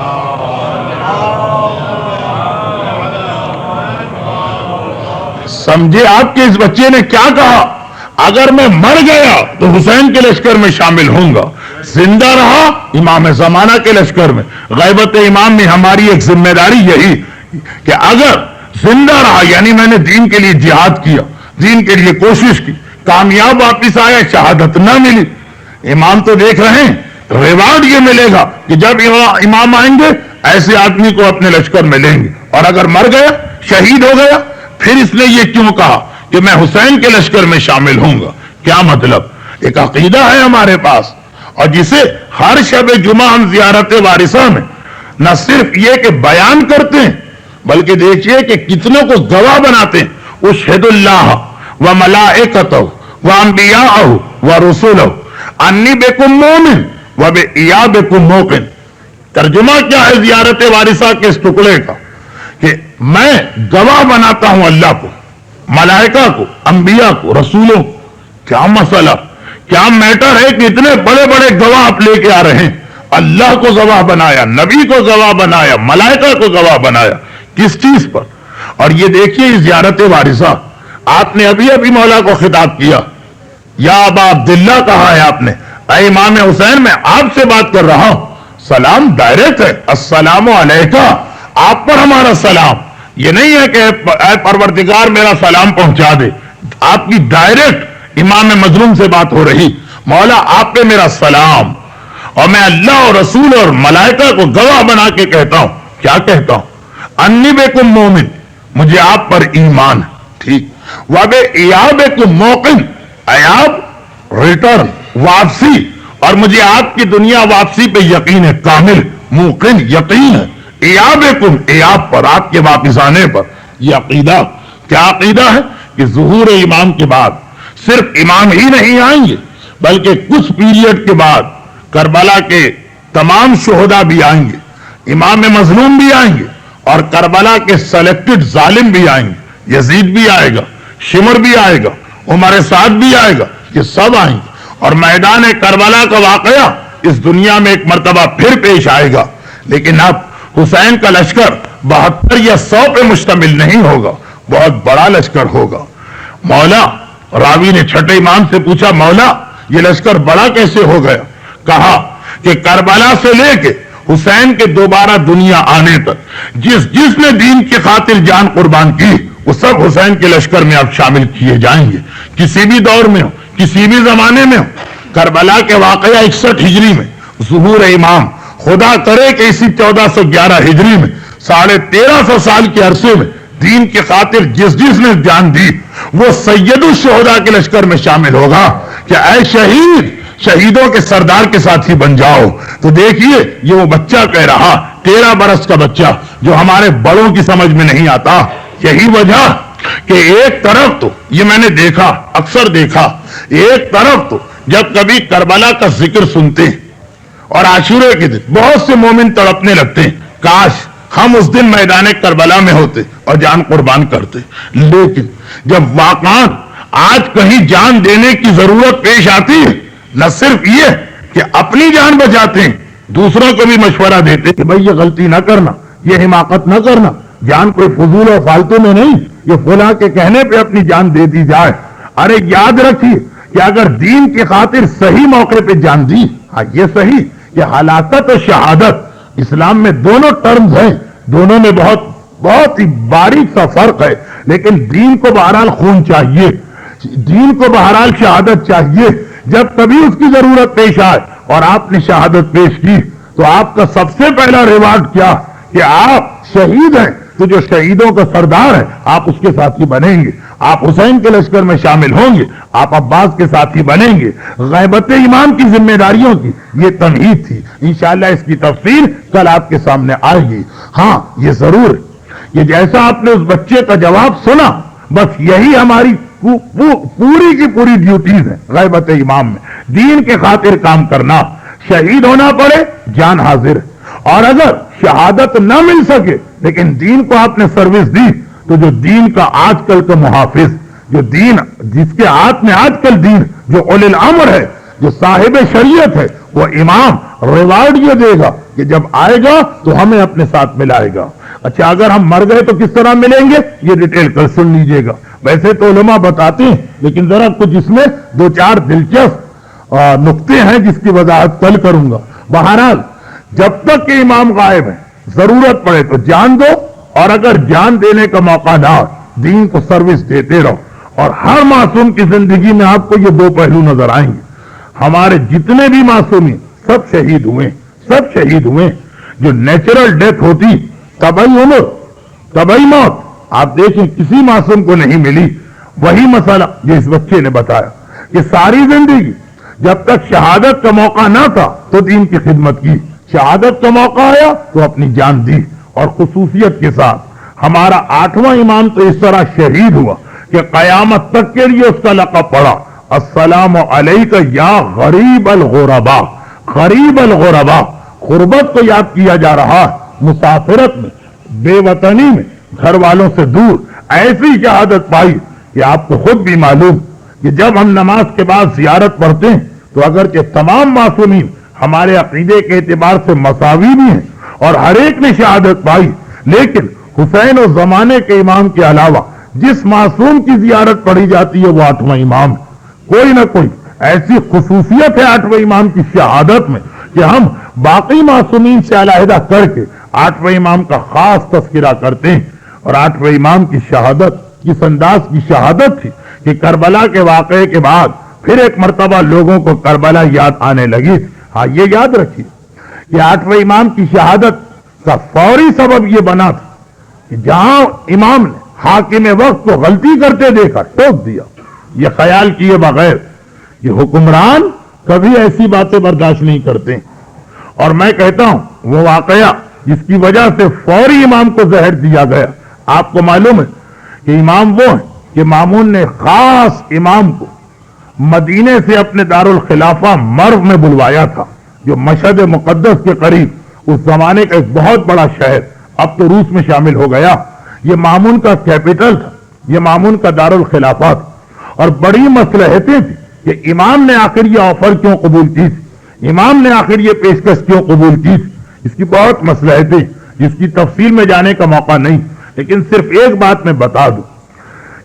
سمجھے آپ کے اس بچے نے کیا کہا؟ اگر میں مر گیا تو حسین کے لشکر میں شامل ہوں گا, زندہ رہا امام زمانہ کے لشکر میں. غیبت امام میں ہماری ایک ذمہ داری یہی کہ اگر زندہ رہا, یعنی میں نے دین کے لیے جہاد کیا, دین کے لیے کوشش کی, کامیاب واپس آیا, شہادت نہ ملی, امام تو دیکھ رہے ہیں, ریوارڈ یہ ملے گا کہ جب امام آئیں گے ایسے آدمی کو اپنے لشکر میں لیں گے. اور اگر مر گیا, شہید ہو گیا, پھر اس نے یہ کیوں کہا کہ میں حسین کے لشکر میں شامل ہوں گا؟ کیا مطلب؟ ایک عقیدہ ہے ہمارے پاس, اور جسے ہر شب جمعہ ہم زیارت وارثہ میں نہ صرف یہ کہ بیان کرتے ہیں بلکہ دیکھیے کہ کتنوں کو گواہ بناتے ہیں. اشہد اللہ و ملائکتہ و انبیاءہ و رسولہ انی بکم مومن و بإیابکم موقن. ترجمہ کیا ہے زیارت وارثہ کے اس ٹکڑے کا؟ کہ میں گواہ بناتا ہوں اللہ کو, ملائکہ کو, انبیاء کو, رسولوں کو. کیا مسئلہ, کیا میٹر ہے کہ اتنے بڑے بڑے گواہ آپ لے کے آ رہے ہیں؟ اللہ کو گواہ بنایا, نبی کو گواہ بنایا, ملائکہ کو گواہ بنایا, کس چیز پر؟ اور یہ دیکھیے زیارت وارثہ, آپ نے ابھی ابھی مولا کو خطاب کیا, یا ابا عبداللہ کہا ہے آپ نے, اے امام حسین میں آپ سے بات کر رہا ہوں. سلام ڈائریکٹ ہے, السلام علیکہ, آپ پر ہمارا سلام. یہ نہیں ہے کہ اے پروردگار میرا سلام پہنچا دے, آپ کی ڈائریکٹ امام مظلوم سے بات ہو رہی, مولا آپ پہ میرا سلام, اور میں اللہ اور رسول اور ملائکہ کو گواہ بنا کے کہتا ہوں. کیا کہتا ہوں؟ انی بکم مومن, مجھے آپ پر ایمان ہے, ٹھیک, وبإیابکم موقن, ایاب ریٹرن, واپسی, اور مجھے آپ کی دنیا واپسی پہ یقین ہے, کامل, موقن, یقین ہے. ایابکم, ایاب پر, آپ کے واپس آنے پر. یہ عقیدہ کیا عقیدہ ہے کہ ظہور امام کے بعد صرف امام ہی نہیں آئیں گے بلکہ کچھ پیریڈ کے بعد کربلا کے تمام شہداء بھی آئیں گے, امام مظلوم بھی آئیں گے, اور کربلا کے سلیکٹڈ ظالم بھی آئیں گے. یزید بھی آئے گا, شمر بھی آئے گا, عمر سعد بھی آئے گا, یہ سب آئیں گے. اور میدان کربلا کا واقعہ اس دنیا میں ایک مرتبہ پھر پیش آئے گا. لیکن اب حسین کا لشکر 72 یا 100 پہ مشتمل نہیں ہوگا, بہت بڑا لشکر ہوگا. مولا, راوی نے چھٹے امام سے پوچھا, مولا یہ لشکر بڑا کیسے ہو گیا؟ کہا کہ کربلا سے لے کے حسین کے دوبارہ دنیا آنے تک جس نے دین کی خاطر جان قربان کی وہ سب حسین کے لشکر میں اب شامل کیے جائیں گے, کسی بھی دور میں ہو, کسی بھی زمانے میں ہو. کربلا کے واقعہ 61 ہجری میں ظہور امام, خدا کرے کہ اسی 1411 ہجری میں 1350 سال کے عرصے میں دین کی خاطر جس نے جان دی وہ سید الشہداء کے لشکر میں شامل ہوگا. کہ اے شہید, شہیدوں کے سردار کے ساتھ ہی بن جاؤ. تو دیکھیے یہ وہ بچہ کہہ رہا, 13 برس کا بچہ, جو ہمارے بڑوں کی سمجھ میں نہیں آتا. یہی وجہ کہ ایک طرف تو یہ میں نے دیکھا, اکثر دیکھا, ایک طرف تو جب کبھی کربلا کا ذکر سنتے اور عاشورے کے دن بہت سے مومن تڑپنے لگتے ہیں، کاش ہم اس دن میدان کربلا میں ہوتے اور جان قربان کرتے. لیکن جب واقعا آج کہیں جان دینے کی ضرورت پیش آتی ہے، نہ صرف یہ کہ اپنی جان بچاتے ہیں، دوسروں کو بھی مشورہ دیتے کہ بھائی یہ غلطی نہ کرنا، یہ حماقت نہ کرنا، جان کوئی فضول اور فالتو میں نہیں، یہ فلاں کے کہنے پہ اپنی جان دے دی جائے. ارے یاد رکھیے کہ اگر دین کی خاطر صحیح موقع پہ جان دی، ہاں یہ صحیح کہ ہلاکت اور شہادت اسلام میں دونوں ٹرمز ہیں، دونوں میں بہت ہی باریک سا فرق ہے، لیکن دین کو بہرحال خون چاہیے، دین کو بہرحال شہادت چاہیے. جب کبھی اس کی ضرورت پیش آئے اور آپ نے شہادت پیش کی تو آپ کا سب سے پہلا ریوارڈ کیا کہ آپ شہید ہیں، تو جو شہیدوں کا سردار ہے آپ اس کے ساتھی بنیں گے، آپ حسین کے لشکر میں شامل ہوں گے، آپ عباس کے ساتھی بنیں گے. غیبت امام کی ذمہ داریوں کی یہ تمہید تھی. انشاءاللہ اس کی تفصیل کل آپ کے سامنے آئے گی. ہاں یہ ضرور ہے کہ جیسا آپ نے اس بچے کا جواب سنا، بس یہی ہماری پوری کی پوری ڈیوٹیز ہیں غیبت امام میں، دین کے خاطر کام کرنا. شہید ہونا پڑے جان حاضر، اور اگر شہادت نہ مل سکے لیکن دین کو آپ نے سروس دی، تو جو دین کا آج کل کا محافظ، جو دین جس کے ہاتھ میں آج کل دین، جو اولی الامر ہے، جو صاحب شریعت ہے، وہ امام ریوارڈ یہ دے گا کہ جب آئے گا تو ہمیں اپنے ساتھ ملائے گا. اچھا اگر ہم مر گئے تو کس طرح ملیں گے، یہ ڈیٹیل کر سن لیجئے گا. ویسے تو علماء بتاتے ہیں، لیکن ذرا کچھ اس میں دو چار دلچسپ نقطے ہیں جس کی وضاحت کل کروں گا. بہرحال جب تک کہ امام غائب ہے، ضرورت پڑے تو جان دو، اور اگر جان دینے کا موقع نہ ہو، دین کو سروس دیتے رہو. اور ہر معصوم کی زندگی میں آپ کو یہ دو پہلو نظر آئیں گے. ہمارے جتنے بھی معصومین سب شہید ہوئے. جو نیچرل ڈیتھ ہوتی، طبعی عمر، طبعی موت، آپ دیکھیں کسی معصوم کو نہیں ملی. وہی مسئلہ جو اس بچے نے بتایا کہ ساری زندگی جب تک شہادت کا موقع نہ تھا تو دین کی خدمت کی، شہادت کا موقع آیا تو اپنی جان دی. اور خصوصیت کے ساتھ ہمارا 8واں امام تو اس طرح شہید ہوا کہ قیامت تک کے لیے اس کا لقب پڑا، السلام علیک یا غریب الغرباء. غریب الغرباء، غربت کو یاد کیا جا رہا ہے، مسافرت میں، بے وطنی میں، گھر والوں سے دور. ایسی شہادت پائی کہ آپ کو خود بھی معلوم کہ جب ہم نماز کے بعد زیارت پڑھتے ہیں تو اگرچہ تمام معصومین ہمارے عقیدے کے اعتبار سے مساوی بھی ہیں اور ہر ایک نے شہادت پائی، لیکن حسین و زمانے کے امام کے علاوہ جس معصوم کی زیارت پڑھی جاتی ہے وہ 8واں امام ہے. کوئی نہ کوئی ایسی خصوصیت ہے 8ویں امام کی شہادت میں کہ ہم باقی معصومین سے علیحدہ کر کے 8ویں امام کا خاص تذکرہ کرتے ہیں. اور 8ویں امام کی شہادت کس انداز کی شہادت تھی کہ کربلا کے واقعے کے بعد پھر ایک مرتبہ لوگوں کو کربلا یاد آنے لگی. ہاں یہ یاد رکھیے کہ 8ویں امام کی شہادت کا فوری سبب یہ بنا تھا کہ جہاں امام نے حاکم وقت کو غلطی کرتے دیکھا ٹوک دیا. یہ خیال کیے بغیر کہ حکمران کبھی ایسی باتیں برداشت نہیں کرتے. اور میں کہتا ہوں وہ واقعہ جس کی وجہ سے فوری امام کو زہر دیا گیا. آپ کو معلوم ہے کہ امام وہ ہیں کہ مامون نے خاص امام کو مدینے سے اپنے دارالخلافہ مرو میں بلوایا تھا، جو مشہد مقدس کے قریب اس زمانے کا ایک بہت بڑا شہر، اب تو روس میں شامل ہو گیا. یہ مامون کا کیپٹل تھا، یہ مامون کا دارالخلافہ تھا. اور بڑی مصلحتیں تھی کہ امام نے آخر یہ آفر کیوں قبول کی تھی، امام نے آخر یہ پیشکش کیوں قبول کی تھی. اس کی بہت مصلحتیں جس کی تفصیل میں جانے کا موقع نہیں، لیکن صرف ایک بات میں بتا دوں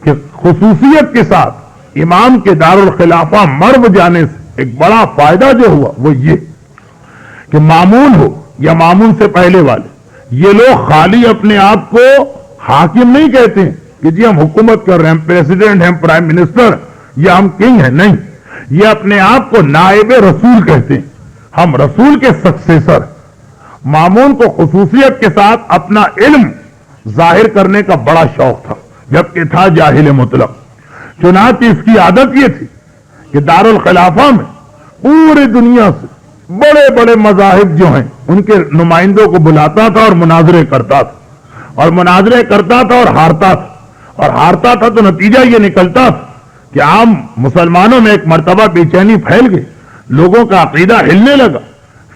کہ خصوصیت کے ساتھ امام کے دارالخلافہ مرو جانے سے ایک بڑا فائدہ جو ہوا وہ یہ کہ مامون ہو یا مامون سے پہلے والے، یہ لوگ خالی اپنے آپ کو حاکم نہیں کہتے ہیں کہ جی ہم حکومت کر رہے ہیں، ہم پریزیڈنٹ ہیں، پرائم منسٹر یا ہم کنگ ہیں. نہیں، یہ اپنے آپ کو نائب رسول کہتے ہیں، ہم رسول کے سکسیسر. مامون کو خصوصیت کے ساتھ اپنا علم ظاہر کرنے کا بڑا شوق تھا، جبکہ تھا جاہل مطلق. چنانچہ اس کی عادت یہ تھی کہ دارالخلافہ میں پوری دنیا سے بڑے بڑے مذاہب جو ہیں ان کے نمائندوں کو بلاتا تھا اور مناظرے کرتا تھا، اور مناظرے کرتا تھا اور ہارتا تھا. اور ہارتا تھا تو نتیجہ یہ نکلتا تھا کہ عام مسلمانوں میں ایک مرتبہ بے چینی پھیل گئی، لوگوں کا عقیدہ ہلنے لگا.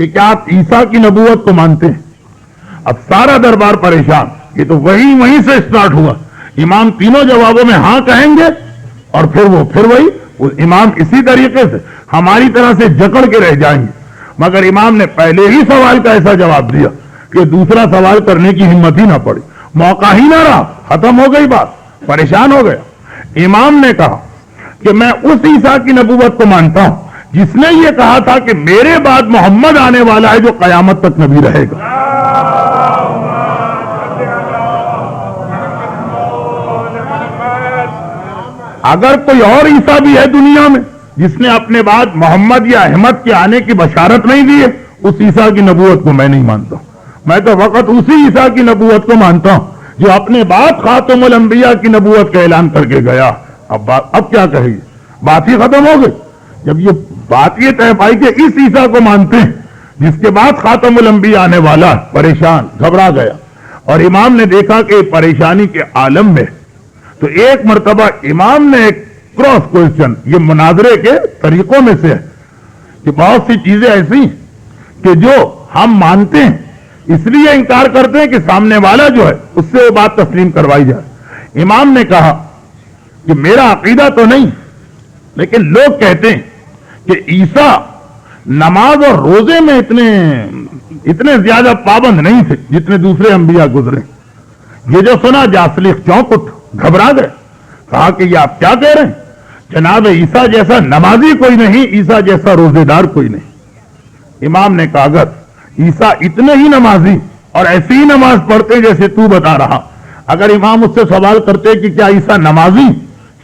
کہ کیا آپ عیسیٰ کی نبوت کو مانتے ہیں؟ اب سارا دربار پریشان، یہ تو وہیں سے سٹارٹ ہوا. امام تینوں جوابوں میں ہاں کہیں گے اور پھر وہی امام اسی طریقے سے ہماری طرح سے جکڑ کے رہ جائیں گے. مگر امام نے پہلے ہی سوال کا ایسا جواب دیا کہ دوسرا سوال کرنے کی ہمت ہی نہ پڑی، موقع ہی نہ رہا، ختم ہو گئی بات، پریشان ہو گیا. امام نے کہا کہ میں اس عیسیٰ کی نبوت کو مانتا ہوں جس نے یہ کہا تھا کہ میرے بعد محمد آنے والا ہے جو قیامت تک نبی رہے گا. اگر کوئی اور عیسیٰ بھی ہے دنیا میں جس نے اپنے بعد محمد یا احمد کے آنے کی بشارت نہیں دی ہے، اس عیسیٰ کی نبوت کو میں نہیں مانتا. میں تو فقط اسی عیسیٰ کی نبوت کو مانتا ہوں جو اپنے بعد خاتم الانبیاء کی نبوت کا اعلان کر کے گیا. اب کیا کہے، بات ہی ختم ہو گئی. جب یہ بات یہ طے پائی کہ اس عیسیٰ کو مانتے ہیں جس کے بعد خاتم الانبیاء آنے والا، پریشان گھبرا گیا. اور امام نے دیکھا کہ پریشانی کے عالم میں تو ایک مرتبہ امام نے ایک کراس کوشچن، یہ مناظرے کے طریقوں میں سے ہے کہ بہت سی چیزیں ایسی کہ جو ہم مانتے ہیں اس لیے انکار کرتے ہیں کہ سامنے والا جو ہے اس سے وہ بات تسلیم کروائی جائے. امام نے کہا کہ میرا عقیدہ تو نہیں، لیکن لوگ کہتے ہیں کہ عیسیٰ نماز اور روزے میں اتنے زیادہ پابند نہیں تھے جتنے دوسرے انبیاء گزرے. یہ جو سنا جاسلیق چونک اٹھ، گھبرا گئے، کہا کہ یہ آپ کیا کہہ رہے ہیں؟ جناب عیسیٰ جیسا نمازی کوئی نہیں، عیسیٰ جیسا روزے دار کوئی نہیں. امام نے کہا اگر عیسیٰ اتنے ہی نمازی اور ایسی ہی نماز پڑھتے جیسے تو بتا رہا، اگر امام اس سے سوال کرتے کہ کیا عیسیٰ نمازی،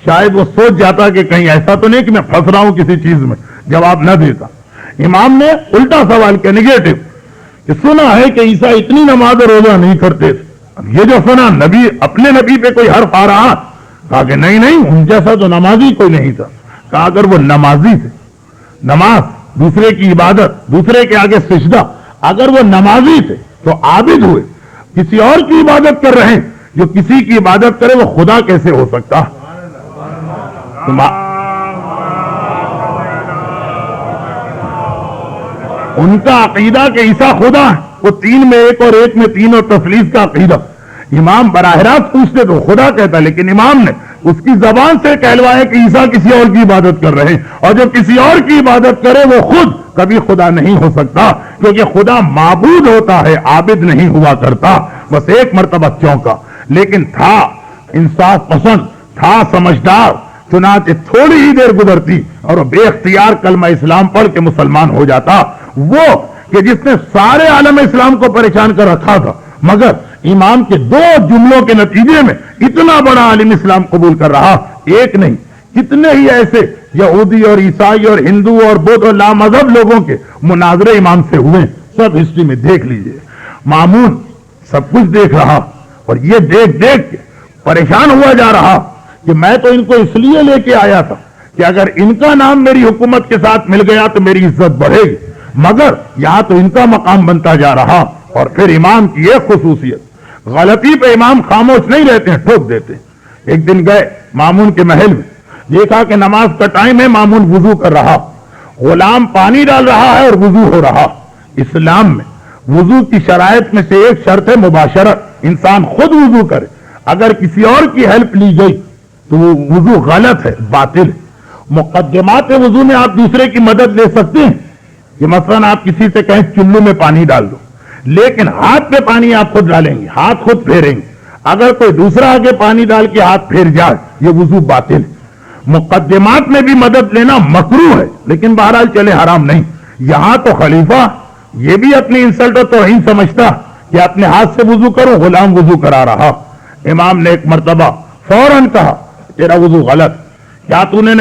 شاید وہ سوچ جاتا کہ کہیں ایسا تو نہیں کہ میں پھنس رہا ہوں کسی چیز میں، جواب نہ دیتا. امام نے الٹا سوال کیا، نیگیٹو، کہ سنا ہے کہ عیسیٰ اتنی نماز اور روزہ نہیں کرتے تھے. یہ جو سنا نبی اپنے نبی پہ کوئی حرف آ رہا، کہا کہ نہیں ان جیسا تو نمازی کوئی نہیں تھا. کہا اگر وہ نمازی تھے، نماز دوسرے کی عبادت، دوسرے کے آگے سجدہ، اگر وہ نمازی تھے تو عابد ہوئے، کسی اور کی عبادت کر رہے ہیں. جو کسی کی عبادت کرے وہ خدا کیسے ہو سکتا؟ ان کا عقیدہ کہ عیسیٰ خدا ہے، وہ تین میں ایک اور ایک میں تین اور تثلیث کا عقیدہ. امام براہ راست پوچھتے تو خدا کہتا، لیکن امام نے اس کی زبان سے کہلوایا کہ عیسیٰ کسی اور کی عبادت کر رہے ہیں، اور جو کسی اور کی عبادت کرے وہ خود کبھی خدا نہیں ہو سکتا، کیونکہ خدا معبود ہوتا ہے، عابد نہیں ہوا کرتا. بس ایک مرتبہ چونکا، لیکن تھا انصاف پسند، تھا سمجھدار. چنانچہ تھوڑی ہی دیر گزرتی اور وہ بے اختیار کلمہ اسلام پڑھ کے مسلمان ہو جاتا. وہ کہ جس نے سارے عالم اسلام کو پریشان کر رکھا تھا، مگر امام کے دو جملوں کے نتیجے میں اتنا بڑا عالم اسلام قبول کر رہا. ایک نہیں، کتنے ہی ایسے یہودی اور عیسائی اور ہندو اور بدھ اور لامذہب لوگوں کے مناظرے امام سے ہوئے، سب ہسٹری میں دیکھ لیجئے. مامون سب کچھ دیکھ رہا اور یہ دیکھ کے پریشان ہوا جا رہا کہ میں تو ان کو اس لیے لے کے آیا تھا کہ اگر ان کا نام میری حکومت کے ساتھ مل گیا تو میری عزت بڑھے گی، مگر یہاں تو ان کا مقام بنتا جا رہا. اور پھر امام کی ایک خصوصیت، غلطی پہ امام خاموش نہیں رہتے ہیں، ٹھوک دیتے ہیں. ایک دن گئے مامون کے محل میں، دیکھا کہ نماز کا ٹائم ہے، مامون وضو کر رہا، غلام پانی ڈال رہا ہے اور وضو ہو رہا. اسلام میں وضو کی شرائط میں سے ایک شرط ہے مباشرت، انسان خود وضو کرے. اگر کسی اور کی ہیلپ لی گئی تو وہ وضو غلط ہے، باطل ہے. مقدمات وضو میں آپ دوسرے کی مدد لے سکتے ہیں کہ مثلا آپ کسی سے کہیں چلو میں پانی ڈال دو، لیکن ہاتھ پہ پانی آپ خود ڈالیں گے، ہاتھ خود پھیریں گے. اگر کوئی دوسرا آگے پانی ڈال کے ہاتھ پھیر جائے یہ وضو باطل ہے. مقدمات میں بھی مدد لینا مکروہ ہے، لیکن بہرحال چلے حرام نہیں. یہاں تو خلیفہ یہ بھی اپنی انسلٹ و توہین سمجھتا کہ اپنے ہاتھ سے وضو کرو، غلام وضو کرا رہا. امام نے ایک مرتبہ فوراً کہا تیرا وضو غلط، کیا تجھے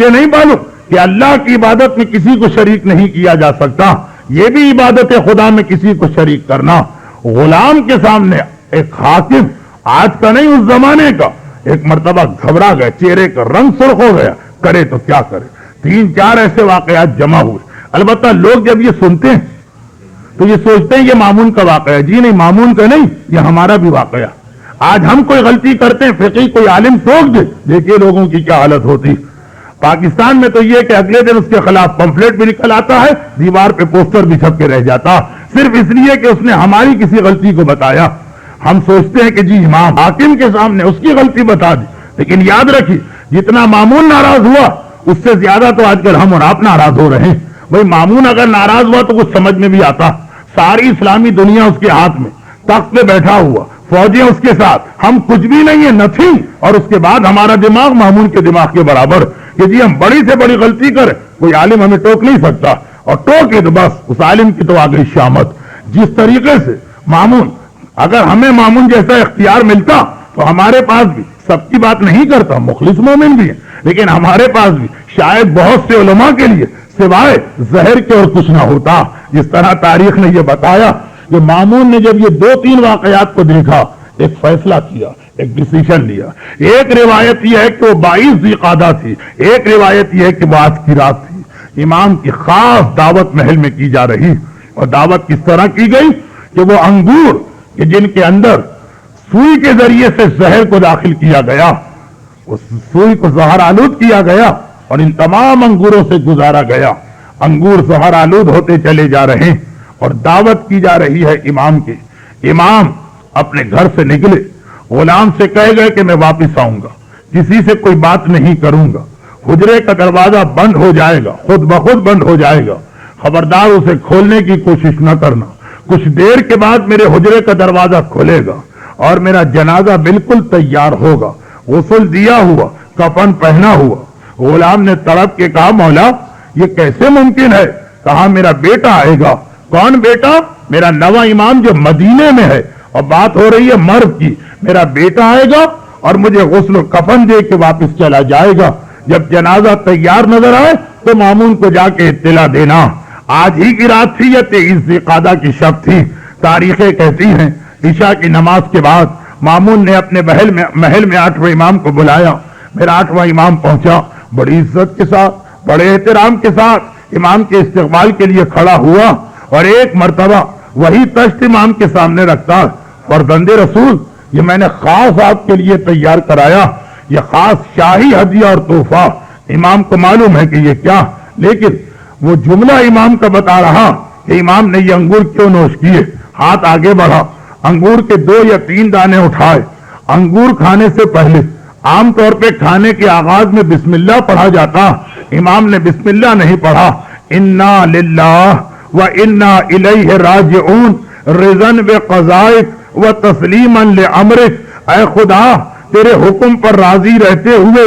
نہیں معلوم کہ اللہ کی عبادت میں کسی کو شریک نہیں کیا جا سکتا؟ یہ بھی عبادت خدا میں کسی کو شریک کرنا. غلام کے سامنے ایک حاکم، آج کا نہیں اس زمانے کا، ایک مرتبہ گھبرا گئے، چہرے کا رنگ سرخ ہو گیا، کرے تو کیا کرے. 3-4 ایسے واقعات جمع ہوئے. البتہ لوگ جب یہ سنتے ہیں تو یہ سوچتے ہیں یہ مامون کا واقعہ ہے. جی نہیں، مامون کا نہیں، یہ ہمارا بھی واقعہ. آج ہم کوئی غلطی کرتے ہیں، فقی کوئی عالم ٹوک دے، دیکھیے لوگوں کی کیا حالت ہوتی. پاکستان میں تو یہ کہ اگلے دن اس کے خلاف پمفلیٹ بھی نکل آتا ہے, دیوار پہ پوسٹر بھی چھپ کے رہ جاتا, صرف اس لیے کہ اس نے ہماری کسی غلطی کو بتایا. ہم سوچتے ہیں کہ جی امام حاکم کے سامنے اس کی غلطی بتا دی, لیکن یاد رکھیے جتنا مامون ناراض ہوا اس سے زیادہ تو آج کل ہم اور آپ ناراض ہو رہے ہیں. بھائی مامون اگر ناراض ہوا تو کچھ سمجھ میں بھی آتا, ساری اسلامی دنیا اس کے ہاتھ میں, تخت پہ بیٹھا ہوا, فوجیں اس کے ساتھ, ہم کچھ بھی نہیں ہے, نتھنگ, اور اس کے بعد ہمارا دماغ مامون کے دماغ کے برابر کہ جی ہم بڑی سے بڑی غلطی کریں, کوئی عالم ہمیں ٹوک نہیں سکتا, اور ٹوکے تو بس اس عالم کی تو آ گئی شامت. جس طریقے سے مامون, اگر ہمیں مامون جیسا اختیار ملتا تو ہمارے پاس بھی, سب کی بات نہیں کرتا, مخلص مومن بھی ہے, لیکن ہمارے پاس بھی شاید بہت سے علماء کے لیے سوائے زہر کے اور کچھ نہ ہوتا. جس طرح تاریخ نے یہ بتایا کہ مامون نے جب یہ 2-3 واقعات کو دیکھا, ایک فیصلہ کیا, ایک ڈیسیشن لیا. ایک روایت یہ ہے کہ وہ 22 ذی قعدہ تھی, ایک روایت یہ ہے کہ وہ آج کی رات تھی. امام کی خاص دعوت محل میں کی جا رہی, اور دعوت کس طرح کی گئی کہ وہ انگور کہ جن کے اندر سوئی کے ذریعے سے زہر کو داخل کیا گیا, اس سوئی کو زہر آلود کیا گیا اور ان تمام انگوروں سے گزارا گیا. انگور زہر آلود ہوتے چلے جا رہے ہیں اور دعوت کی جا رہی ہے امام کی. امام اپنے گھر سے نکلے, غلام سے کہے گئے کہ میں واپس آؤں گا, کسی سے کوئی بات نہیں کروں گا, حجرے کا دروازہ بند ہو جائے گا, خود بخود بند ہو جائے گا, خبردار اسے کھولنے کی کوشش نہ کرنا. کچھ دیر کے بعد میرے حجرے کا دروازہ کھلے گا اور میرا جنازہ بالکل تیار ہوگا, غسل دیا ہوا, کفن پہنا ہوا. غلام نے تڑپ کے کہا مولا یہ کیسے ممکن ہے؟ کہا میرا بیٹا آئے گا. کون بیٹا؟ میرا نواں امام جو مدینے میں ہے, اور بات ہو رہی ہے مرد کی. میرا بیٹا آئے گا اور مجھے غسل و کفن دے کے واپس چلا جائے گا. جب جنازہ تیار نظر آئے تو مامون کو جا کے اطلاع دینا. آج ہی کی رات تھی یا 23 ذی قعدہ کی شب تھی. تاریخیں کہتی ہیں عشاء کی نماز کے بعد مامون نے اپنے محل میں 8ویں امام کو بلایا. میرا 8واں امام پہنچا, بڑی عزت کے ساتھ, بڑے احترام کے ساتھ امام کے استقبال کے لیے کھڑا ہوا, اور ایک مرتبہ وہی تشت امام کے سامنے رکھتا, فرزند رسول یہ میں نے خاص آپ کے لیے تیار کرایا, یہ خاص شاہی ہدیہ اور تحفہ. امام کو معلوم ہے کہ یہ کیا, لیکن وہ جملہ امام کا بتا رہا کہ امام نے یہ انگور کیوں نوش کیے. ہاتھ آگے بڑھا, انگور کے 2 یا 3 دانے اٹھائے. انگور کھانے سے پہلے عام طور پہ کھانے کے آغاز میں بسم اللہ پڑھا جاتا, امام نے بسم اللہ نہیں پڑھا. انا للہ و انا الیہ راجعون رضا بقضائک و تسلیما لامرک. اے خدا تیرے حکم پر راضی رہتے ہوئے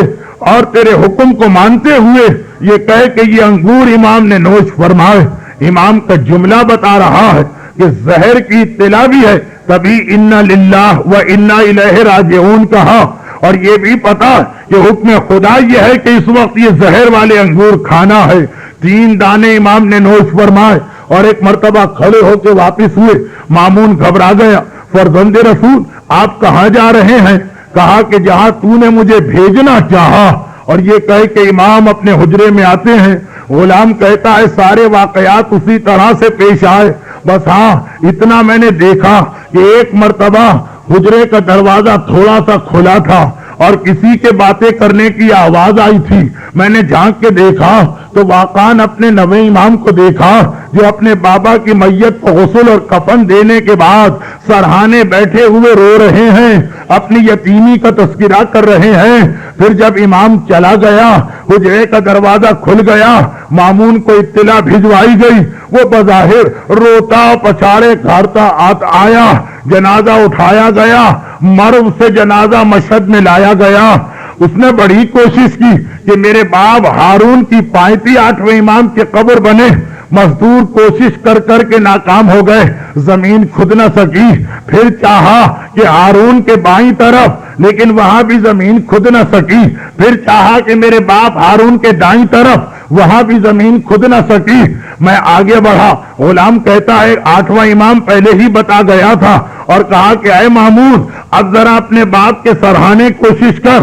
اور تیرے حکم کو مانتے ہوئے یہ کہے کہ یہ انگور امام نے نوش فرمائے. امام کا جملہ بتا رہا ہے کہ زہر کی اطلاع بھی ہے, تبھی انا للہ و انا الیہ راجعون کہا. اور یہ بھی پتا کہ حکم خدا یہ ہے کہ اس وقت یہ زہر والے انگور کھانا ہے. 3 دانے امام نے نوش فرمائے اور ایک مرتبہ کھڑے ہو کے واپس ہوئے. مامون گھبرا گیا, فرزند رسول آپ کہاں جا رہے ہیں؟ کہا کہ جہاں تو نے مجھے بھیجنا چاہا. اور یہ کہے کہ امام اپنے حجرے میں آتے ہیں. غلام کہتا ہے سارے واقعات اسی طرح سے پیش آئے, بس ہاں اتنا میں نے دیکھا کہ ایک مرتبہ حجرے کا دروازہ تھوڑا سا کھلا تھا اور کسی کے باتیں کرنے کی آواز آئی تھی. میں نے جھانک کے دیکھا تو واقعاً اپنے نویں امام کو دیکھا جو اپنے بابا کی میت کو غسل اور کفن دینے کے بعد سرہانے بیٹھے ہوئے رو رہے ہیں, اپنی یتیمی کا تذکرہ کر رہے ہیں. پھر جب امام چلا گیا, حجرے کا دروازہ کھل گیا, مامون کو اطلاع بھجوائی گئی. وہ بظاہر روتا پچھاڑے گھارتا آیا, جنازہ اٹھایا گیا, مرو سے جنازہ مشہد میں لایا گیا. اس نے بڑی کوشش کی کہ میرے باپ ہارون کی پائتی 8ویں امام کی قبر بنے. مزدور کوشش کر کر کے ناکام ہو گئے, زمین کھد نہ سکی. پھر چاہا کہ ہارون کے بائیں طرف, لیکن وہاں بھی زمین کھد نہ سکی. پھر چاہا کہ میرے باپ ہارون کے دائیں طرف, وہاں بھی زمین کھد نہ سکی. میں آگے بڑھا. غلام کہتا ہے 8واں امام پہلے ہی بتا گیا تھا اور کہا کہ اے مامون اب ذرا اپنے باپ کے سرہانے کوشش کر.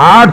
8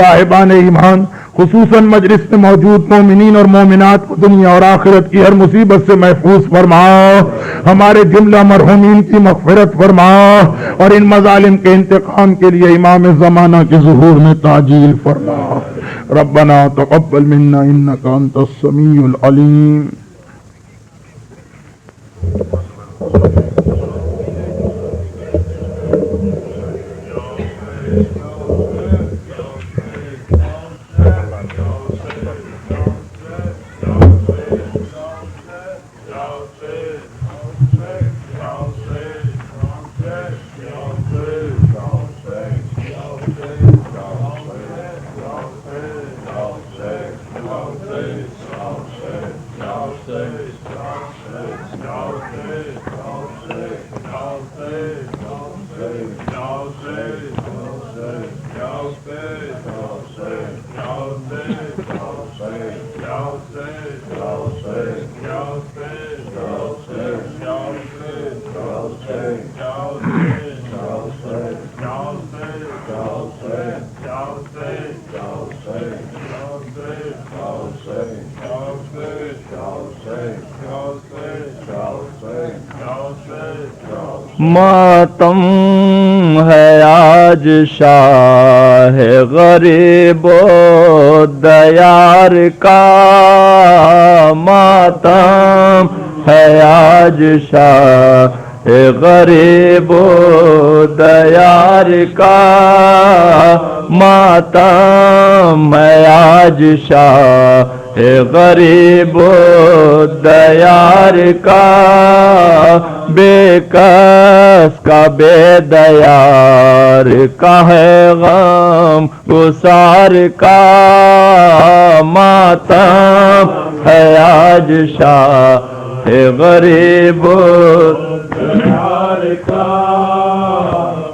صاحبان ایمان خصوصاً مجلس میں موجود مومنین اور مومنات کو دنیا اور آخرت کی ہر مصیبت سے محفوظ فرما، ہمارے جملہ مرحومین کی مغفرت فرما، اور ان مظالم کے انتقام کے لیے امام زمانہ کے ظہور میں تعجیل فرما۔ ربنا تقبل منا انک انت السمیع العلیم۔ ماتم ہے آج شاہ غریب و دیار کا، ماتم ہے آج شاہ غریب و دیار کا، ماتم ہے آج شاہ غریب و دیار کا، بے کس کا بے دیار کا ہے غم گسار کا، ماتم ہے آج شاہ غریب و دیار کا،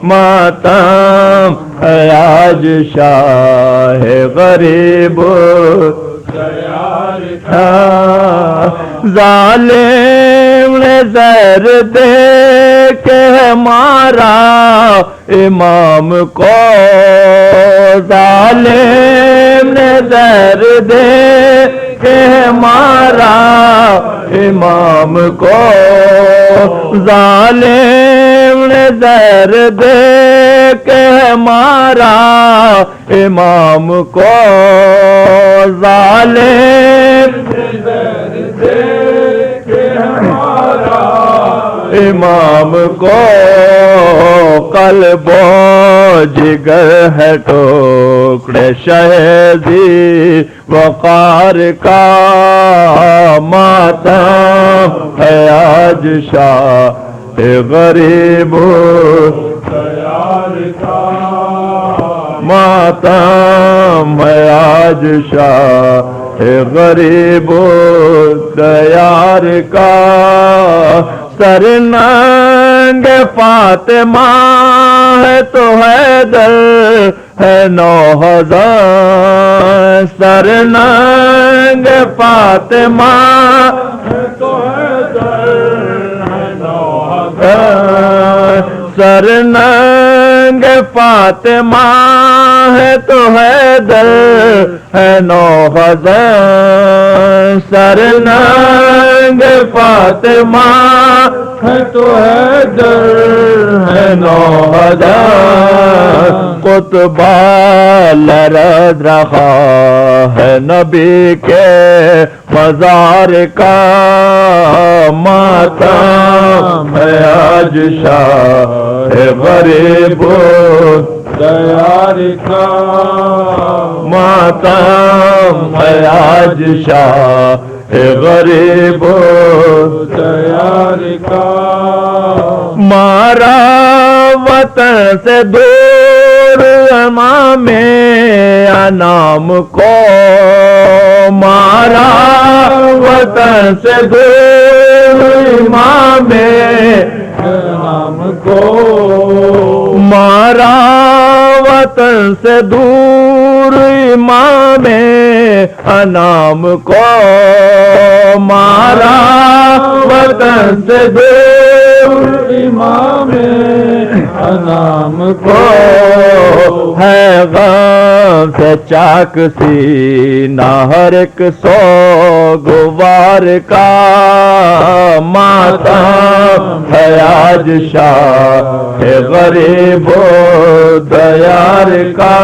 ماتم ہے آج شاہ غریب و دیار کا، ظالم نے زہر دے کے مارا امام کو، ظالم نے زہر دے کے مارا امام کو، ظالم نے زہر دے کے مارا امام کو، ظالم نے زہر دے کے مارا امام کو، قلب و جگر ہے ٹکڑے شہزی وقار کا، ماتم ہے آج شاہ غریب و دیار کا، ماتم ہے آج شاہ غریب و دیار کا، سر ننگ فاطمہ ہے تو حیدر ہے 9000، سر ننگ فاطمہ ہے تو حیدر ہے 9000، سر ننگ فاطمہ ہے تو حیدر ہے 9000، سر ننگ فاطمہ ہے تو حیدر ہے 9000، قطبہ لرز رہا ہے نبی کے مزار کا، ماتم ہے آج شاہ غریب و دیار کا، ماتم ہے آج شاہ غریب و دیار کا، مارا وطن سے دور امام انام کو، مارا وطن سے دور امام انام کو، مارا وطن سے دور امام انام کو، مارا وطن سے دور امام انام کو ہے غم سے چاک سینہ ہر ایک سوگوار کا ماتم ہے آج شاہ غریب و دیار کا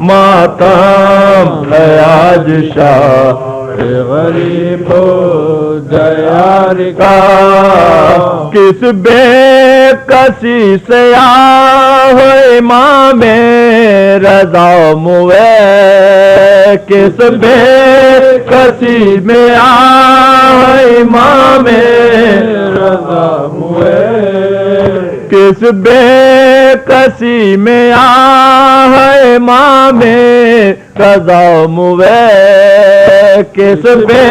ماتم ہے آج شاہ غریب و دیار کا کس بے کسی سے آہ امام رضا موے کس بے کسی میں آہ امام رضا موے کس بے کسی میں آہ امام رضا موے کس بے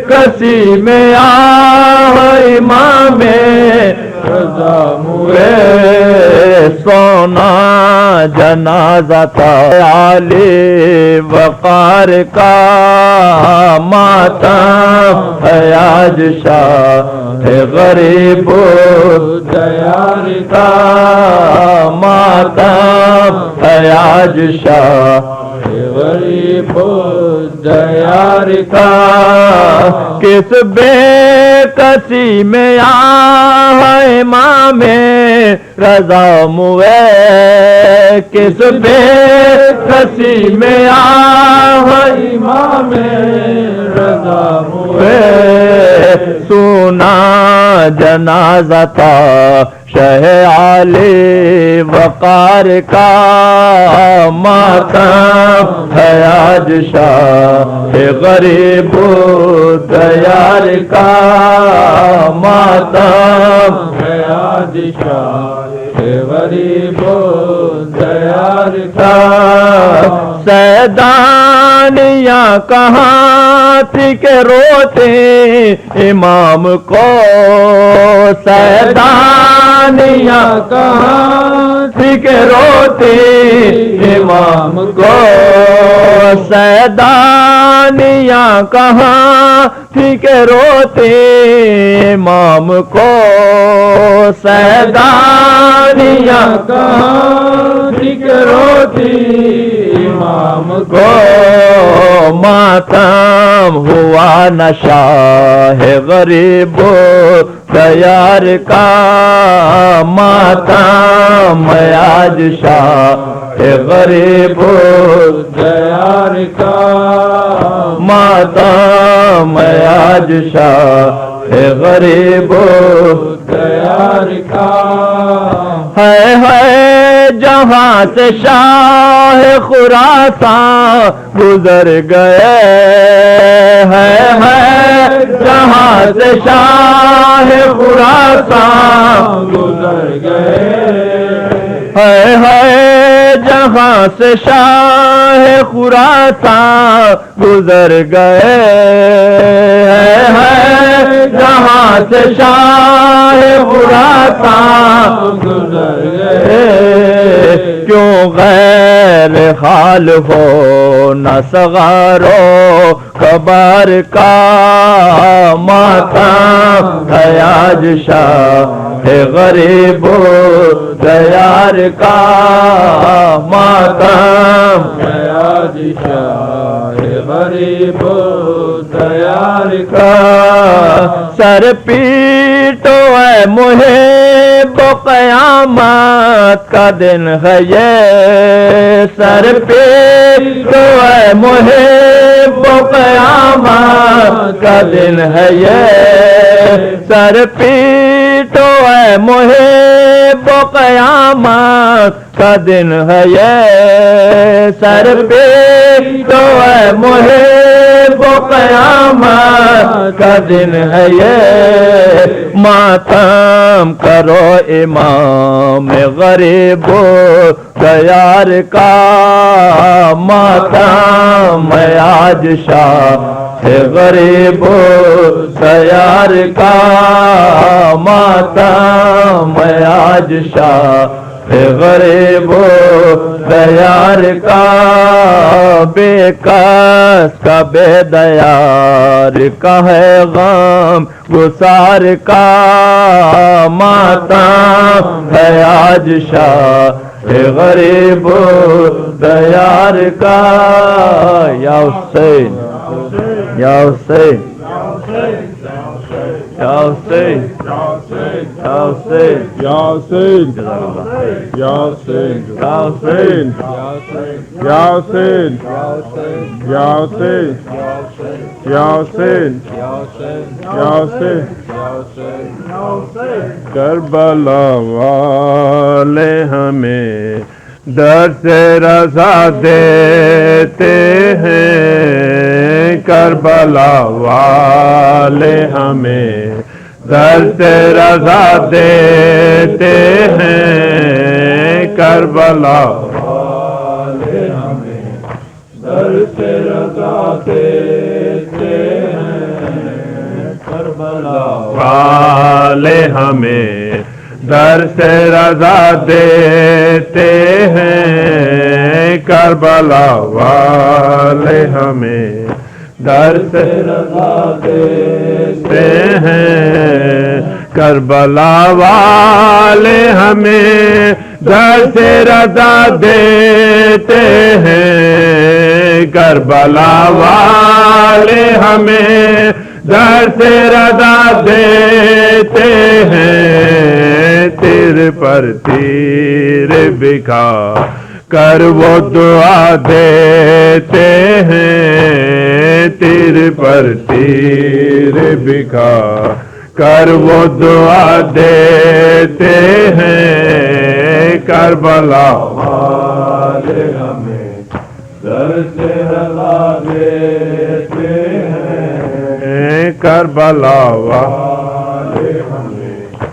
کسی میں آہ امام رضا موے سونا جنازہ تھا عالی وقار کا ماتم ہے آج شاہ غریب و دیار کا ماتم ہے آج شاہ غریب و دیار کا کس بے کسی میں آہ امام رضا موے کس بے کسی میں آہ امام رضا موے سونا جنازہ تھا شہ عالی وقار کا ماتم ہے آج شاہ غریب و دیار کا ماتم ہے آج شاہ غریب و دیار کا سیدانیاں کہاں تھی کہ روتے امام کو سیدانیاں کہاں تھی کہ روتے امام کو سیدانیاں کہاں تھی کہ روتے امام کو سیدانیاں کہاں تھی کہ روتی امام کو ماتم ہوا نہ شاہ غریب و دیار کا ماتم آج شاہ غریب و دیار کا ماتم آج شاہ غریب و دیار کا ہے جہاں سے شاہ خراساں گزر گئے ہے جہاں سے شاہ خراساں گزر گئے ہے جہاں سے شاہ خراساں گزر گئے ہے جہاں سے شاہ خراساں گزر گئے کیوں غیر حال ہو نہ صغارو کبار کا ماتم ہے آج شاہ غریب و دیار کا ماتم ہے آج شاہ غریب و دیار کا سر پیٹو اے محب قیامت کا دن ہے یہ سر پیٹو اے محب قیامت کا دن ہے یہ سر پیٹو اے محب قیامت کا دن ہے یہ سر پیٹو اے محب قیامت کا دن ہے یہ ماتم کرو امام غریب و دیار کا ماتم آج شاہ غریب و دیار کا ماتم آج شاہ غریب دیار کا بے کس کا بے دیار کا ہے غم گسار کا ماتم ہے آج شاہ غریب دیار کا یا حسین یا حسین یا حسین یا حسین یا حسین یا حسین یا حسین یا حسین یا حسین یا حسین یا حسین کربلا والے ہمیں در سے رضا دیتے ہیں کربلا والے ہمیں در سے رضا دیتے ہیں کربلا والے ہمیں در سے رضا دیتے ہیں کربلا والے ہمیں در سے رضا دیتے ہیں کربلا والے ہمیں در سے رضا دیتے ہیں کربلا والے ہمیں در سے رضا دیتے ہیں کربلا والے ہمیں در سے رضا دیتے ہیں تیر پر تیر بکھا کر وہ دعا دیتے ہیں تیر پر تیر بکھا کر وہ دعا دیتے ہیں کربلا والے ہمیں در سے رضا دیتے ہیں کربلا والے ہمیں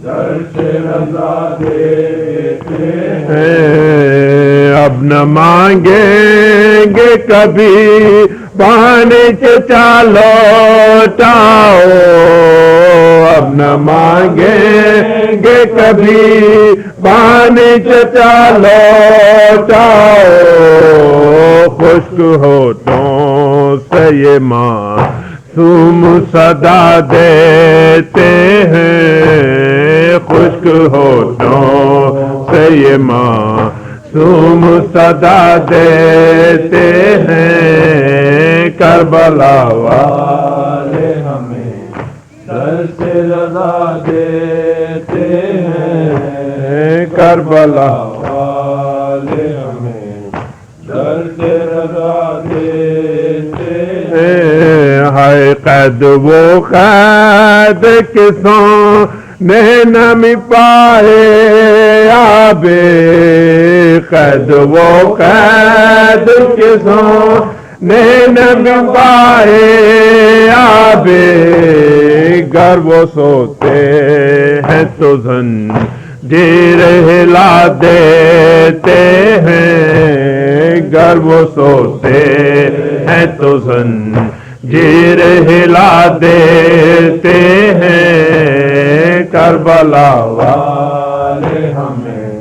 در سے رضا دیتے ہیں اب نہ مانگیں گے کبھی بہانے چچا لوٹاؤ اب نہ مانگیں گے کبھی بہانے چچا لوٹاؤ خشک ہوتوں سے یہ معصوم صدا دیتے ہیں خشک ہوتوں سے یہ معصوم صدا دیتے ہیں کربلا والے ہمیں در سے رضا دیتے ہیں کربلا والے ہمیں در سے رضا دیتے ہیں ہائے قید وہ قید کسوں نے نمی پائے آبے قید وہ قید کسوں نے نمی پائے آبے گر وہ سوتے ہیں تو زنجیر ہلا دیتے ہیں گر وہ سوتے ہیں تو زنجیر ہلا دیتے ہیں کربلا والے ہمیں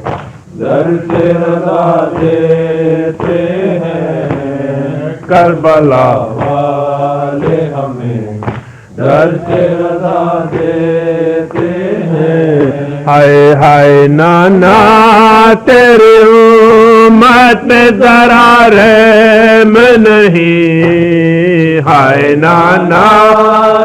در سے رضا دیتے ہیں کربلا والے ہمیں در سے رضا دیتے ہیں ہائے ہائے نانا تیری امت میں ذرا رحم نہیں ہائے نانا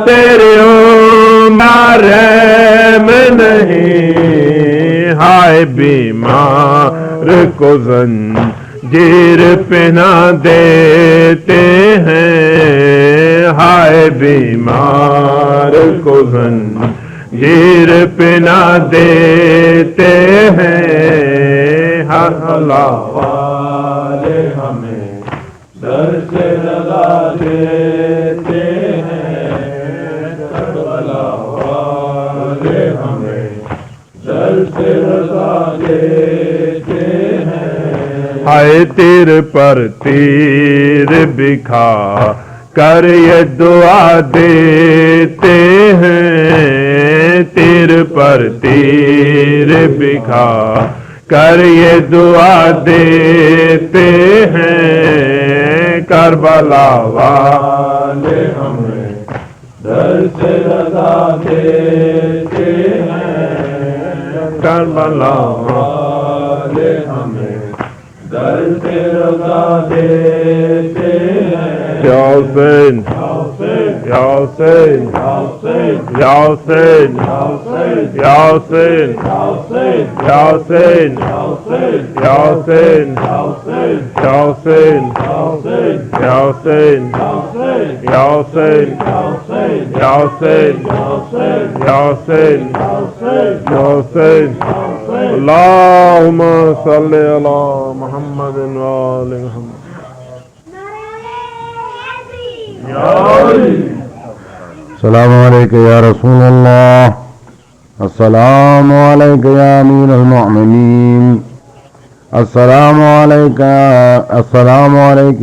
تیری امت رحم نہیں ہائے بیمار کو زنجیر پہنا دیتے ہیں ہائے بیمار کو زنجیر پہنا دیتے ہیں کربلا والے ہمیں در سے رضا دیتے ہیں کربلا والے ہمیں در سے رضا دیتے ہیں ہائے تیر پر تیر بکھا کر یہ دعا دیتے ہیں تیر پر تیر بکھا کر یہ دعا دیتے ہیں کربلا والے ہمیں در سے رضا دیتے ہیں کربلا والے ہمیں در سے رضا دیتے ہیں یا حسین یا حسین یا حسین یا حسین یا حسین یا حسین یا حسین یا حسین یا حسین یا حسین یا حسین یا حسین اللہم صلی علی محمد و آل محمد السلام علیکم یا رسول اللہ السلام علیکم یا امیر المؤمنین السلام علیکم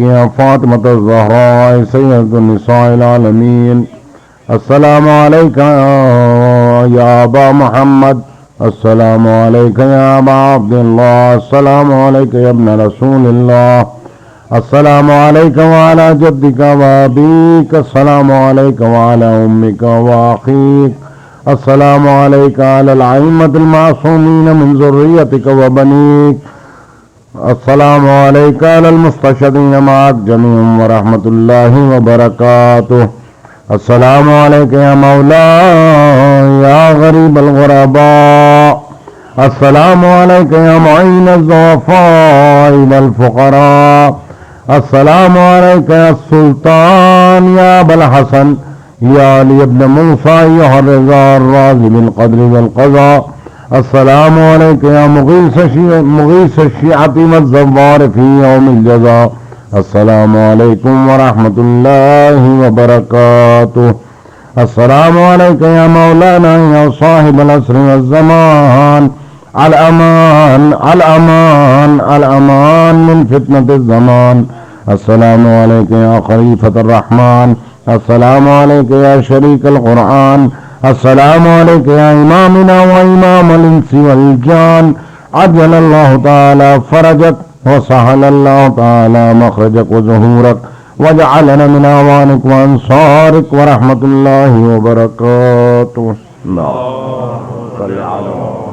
یا فاطمة الزہراء سید النساء العالمین السلام علیکم یا ابا محمد السلام علیکم یا ابا عبداللہ السلام علیکم یا ابن رسول اللہ السلام علیکم وعلی جدک وابیک السلام علیکم وعلی امک واخیک السلام علیکم علی الائمة المعصومین من ذریتک وبنیک السلام علیکم علی المستشہدین معک جميعا ورحمۃ اللہ وبرکاتہ السلام علیکم یا مولا یا غریب الغرباء السلام علیکم یا معین الضعفاء الفقراء السلام علیکم یا السلطان یا ابا الحسن یا علی ابن موسیٰ یا الرضا الراضی بالقدر والقضاء السلام علیکم یا مغیث الشیعۃ والزوار فی یوم الجزاء السلام علیکم ورحمۃ اللہ وبرکاتہ السلام علیکم یا مولانا یا صاحب العصر والزمان الامان الامان الامان من فتنة الزمان السلام علیکم یا خلیفۃ الرحمن السلام علیکم یا شریک القرآن السلام علیکم یا امامنا و امام الانس والجان عجل اللہ تعالی فرجک وسهل اللہ تعالی مخرجک وظہورک وجعلنا من اعوانک وانصارک ورحمۃ اللہ وبرکاتہ. اللہ صلی علی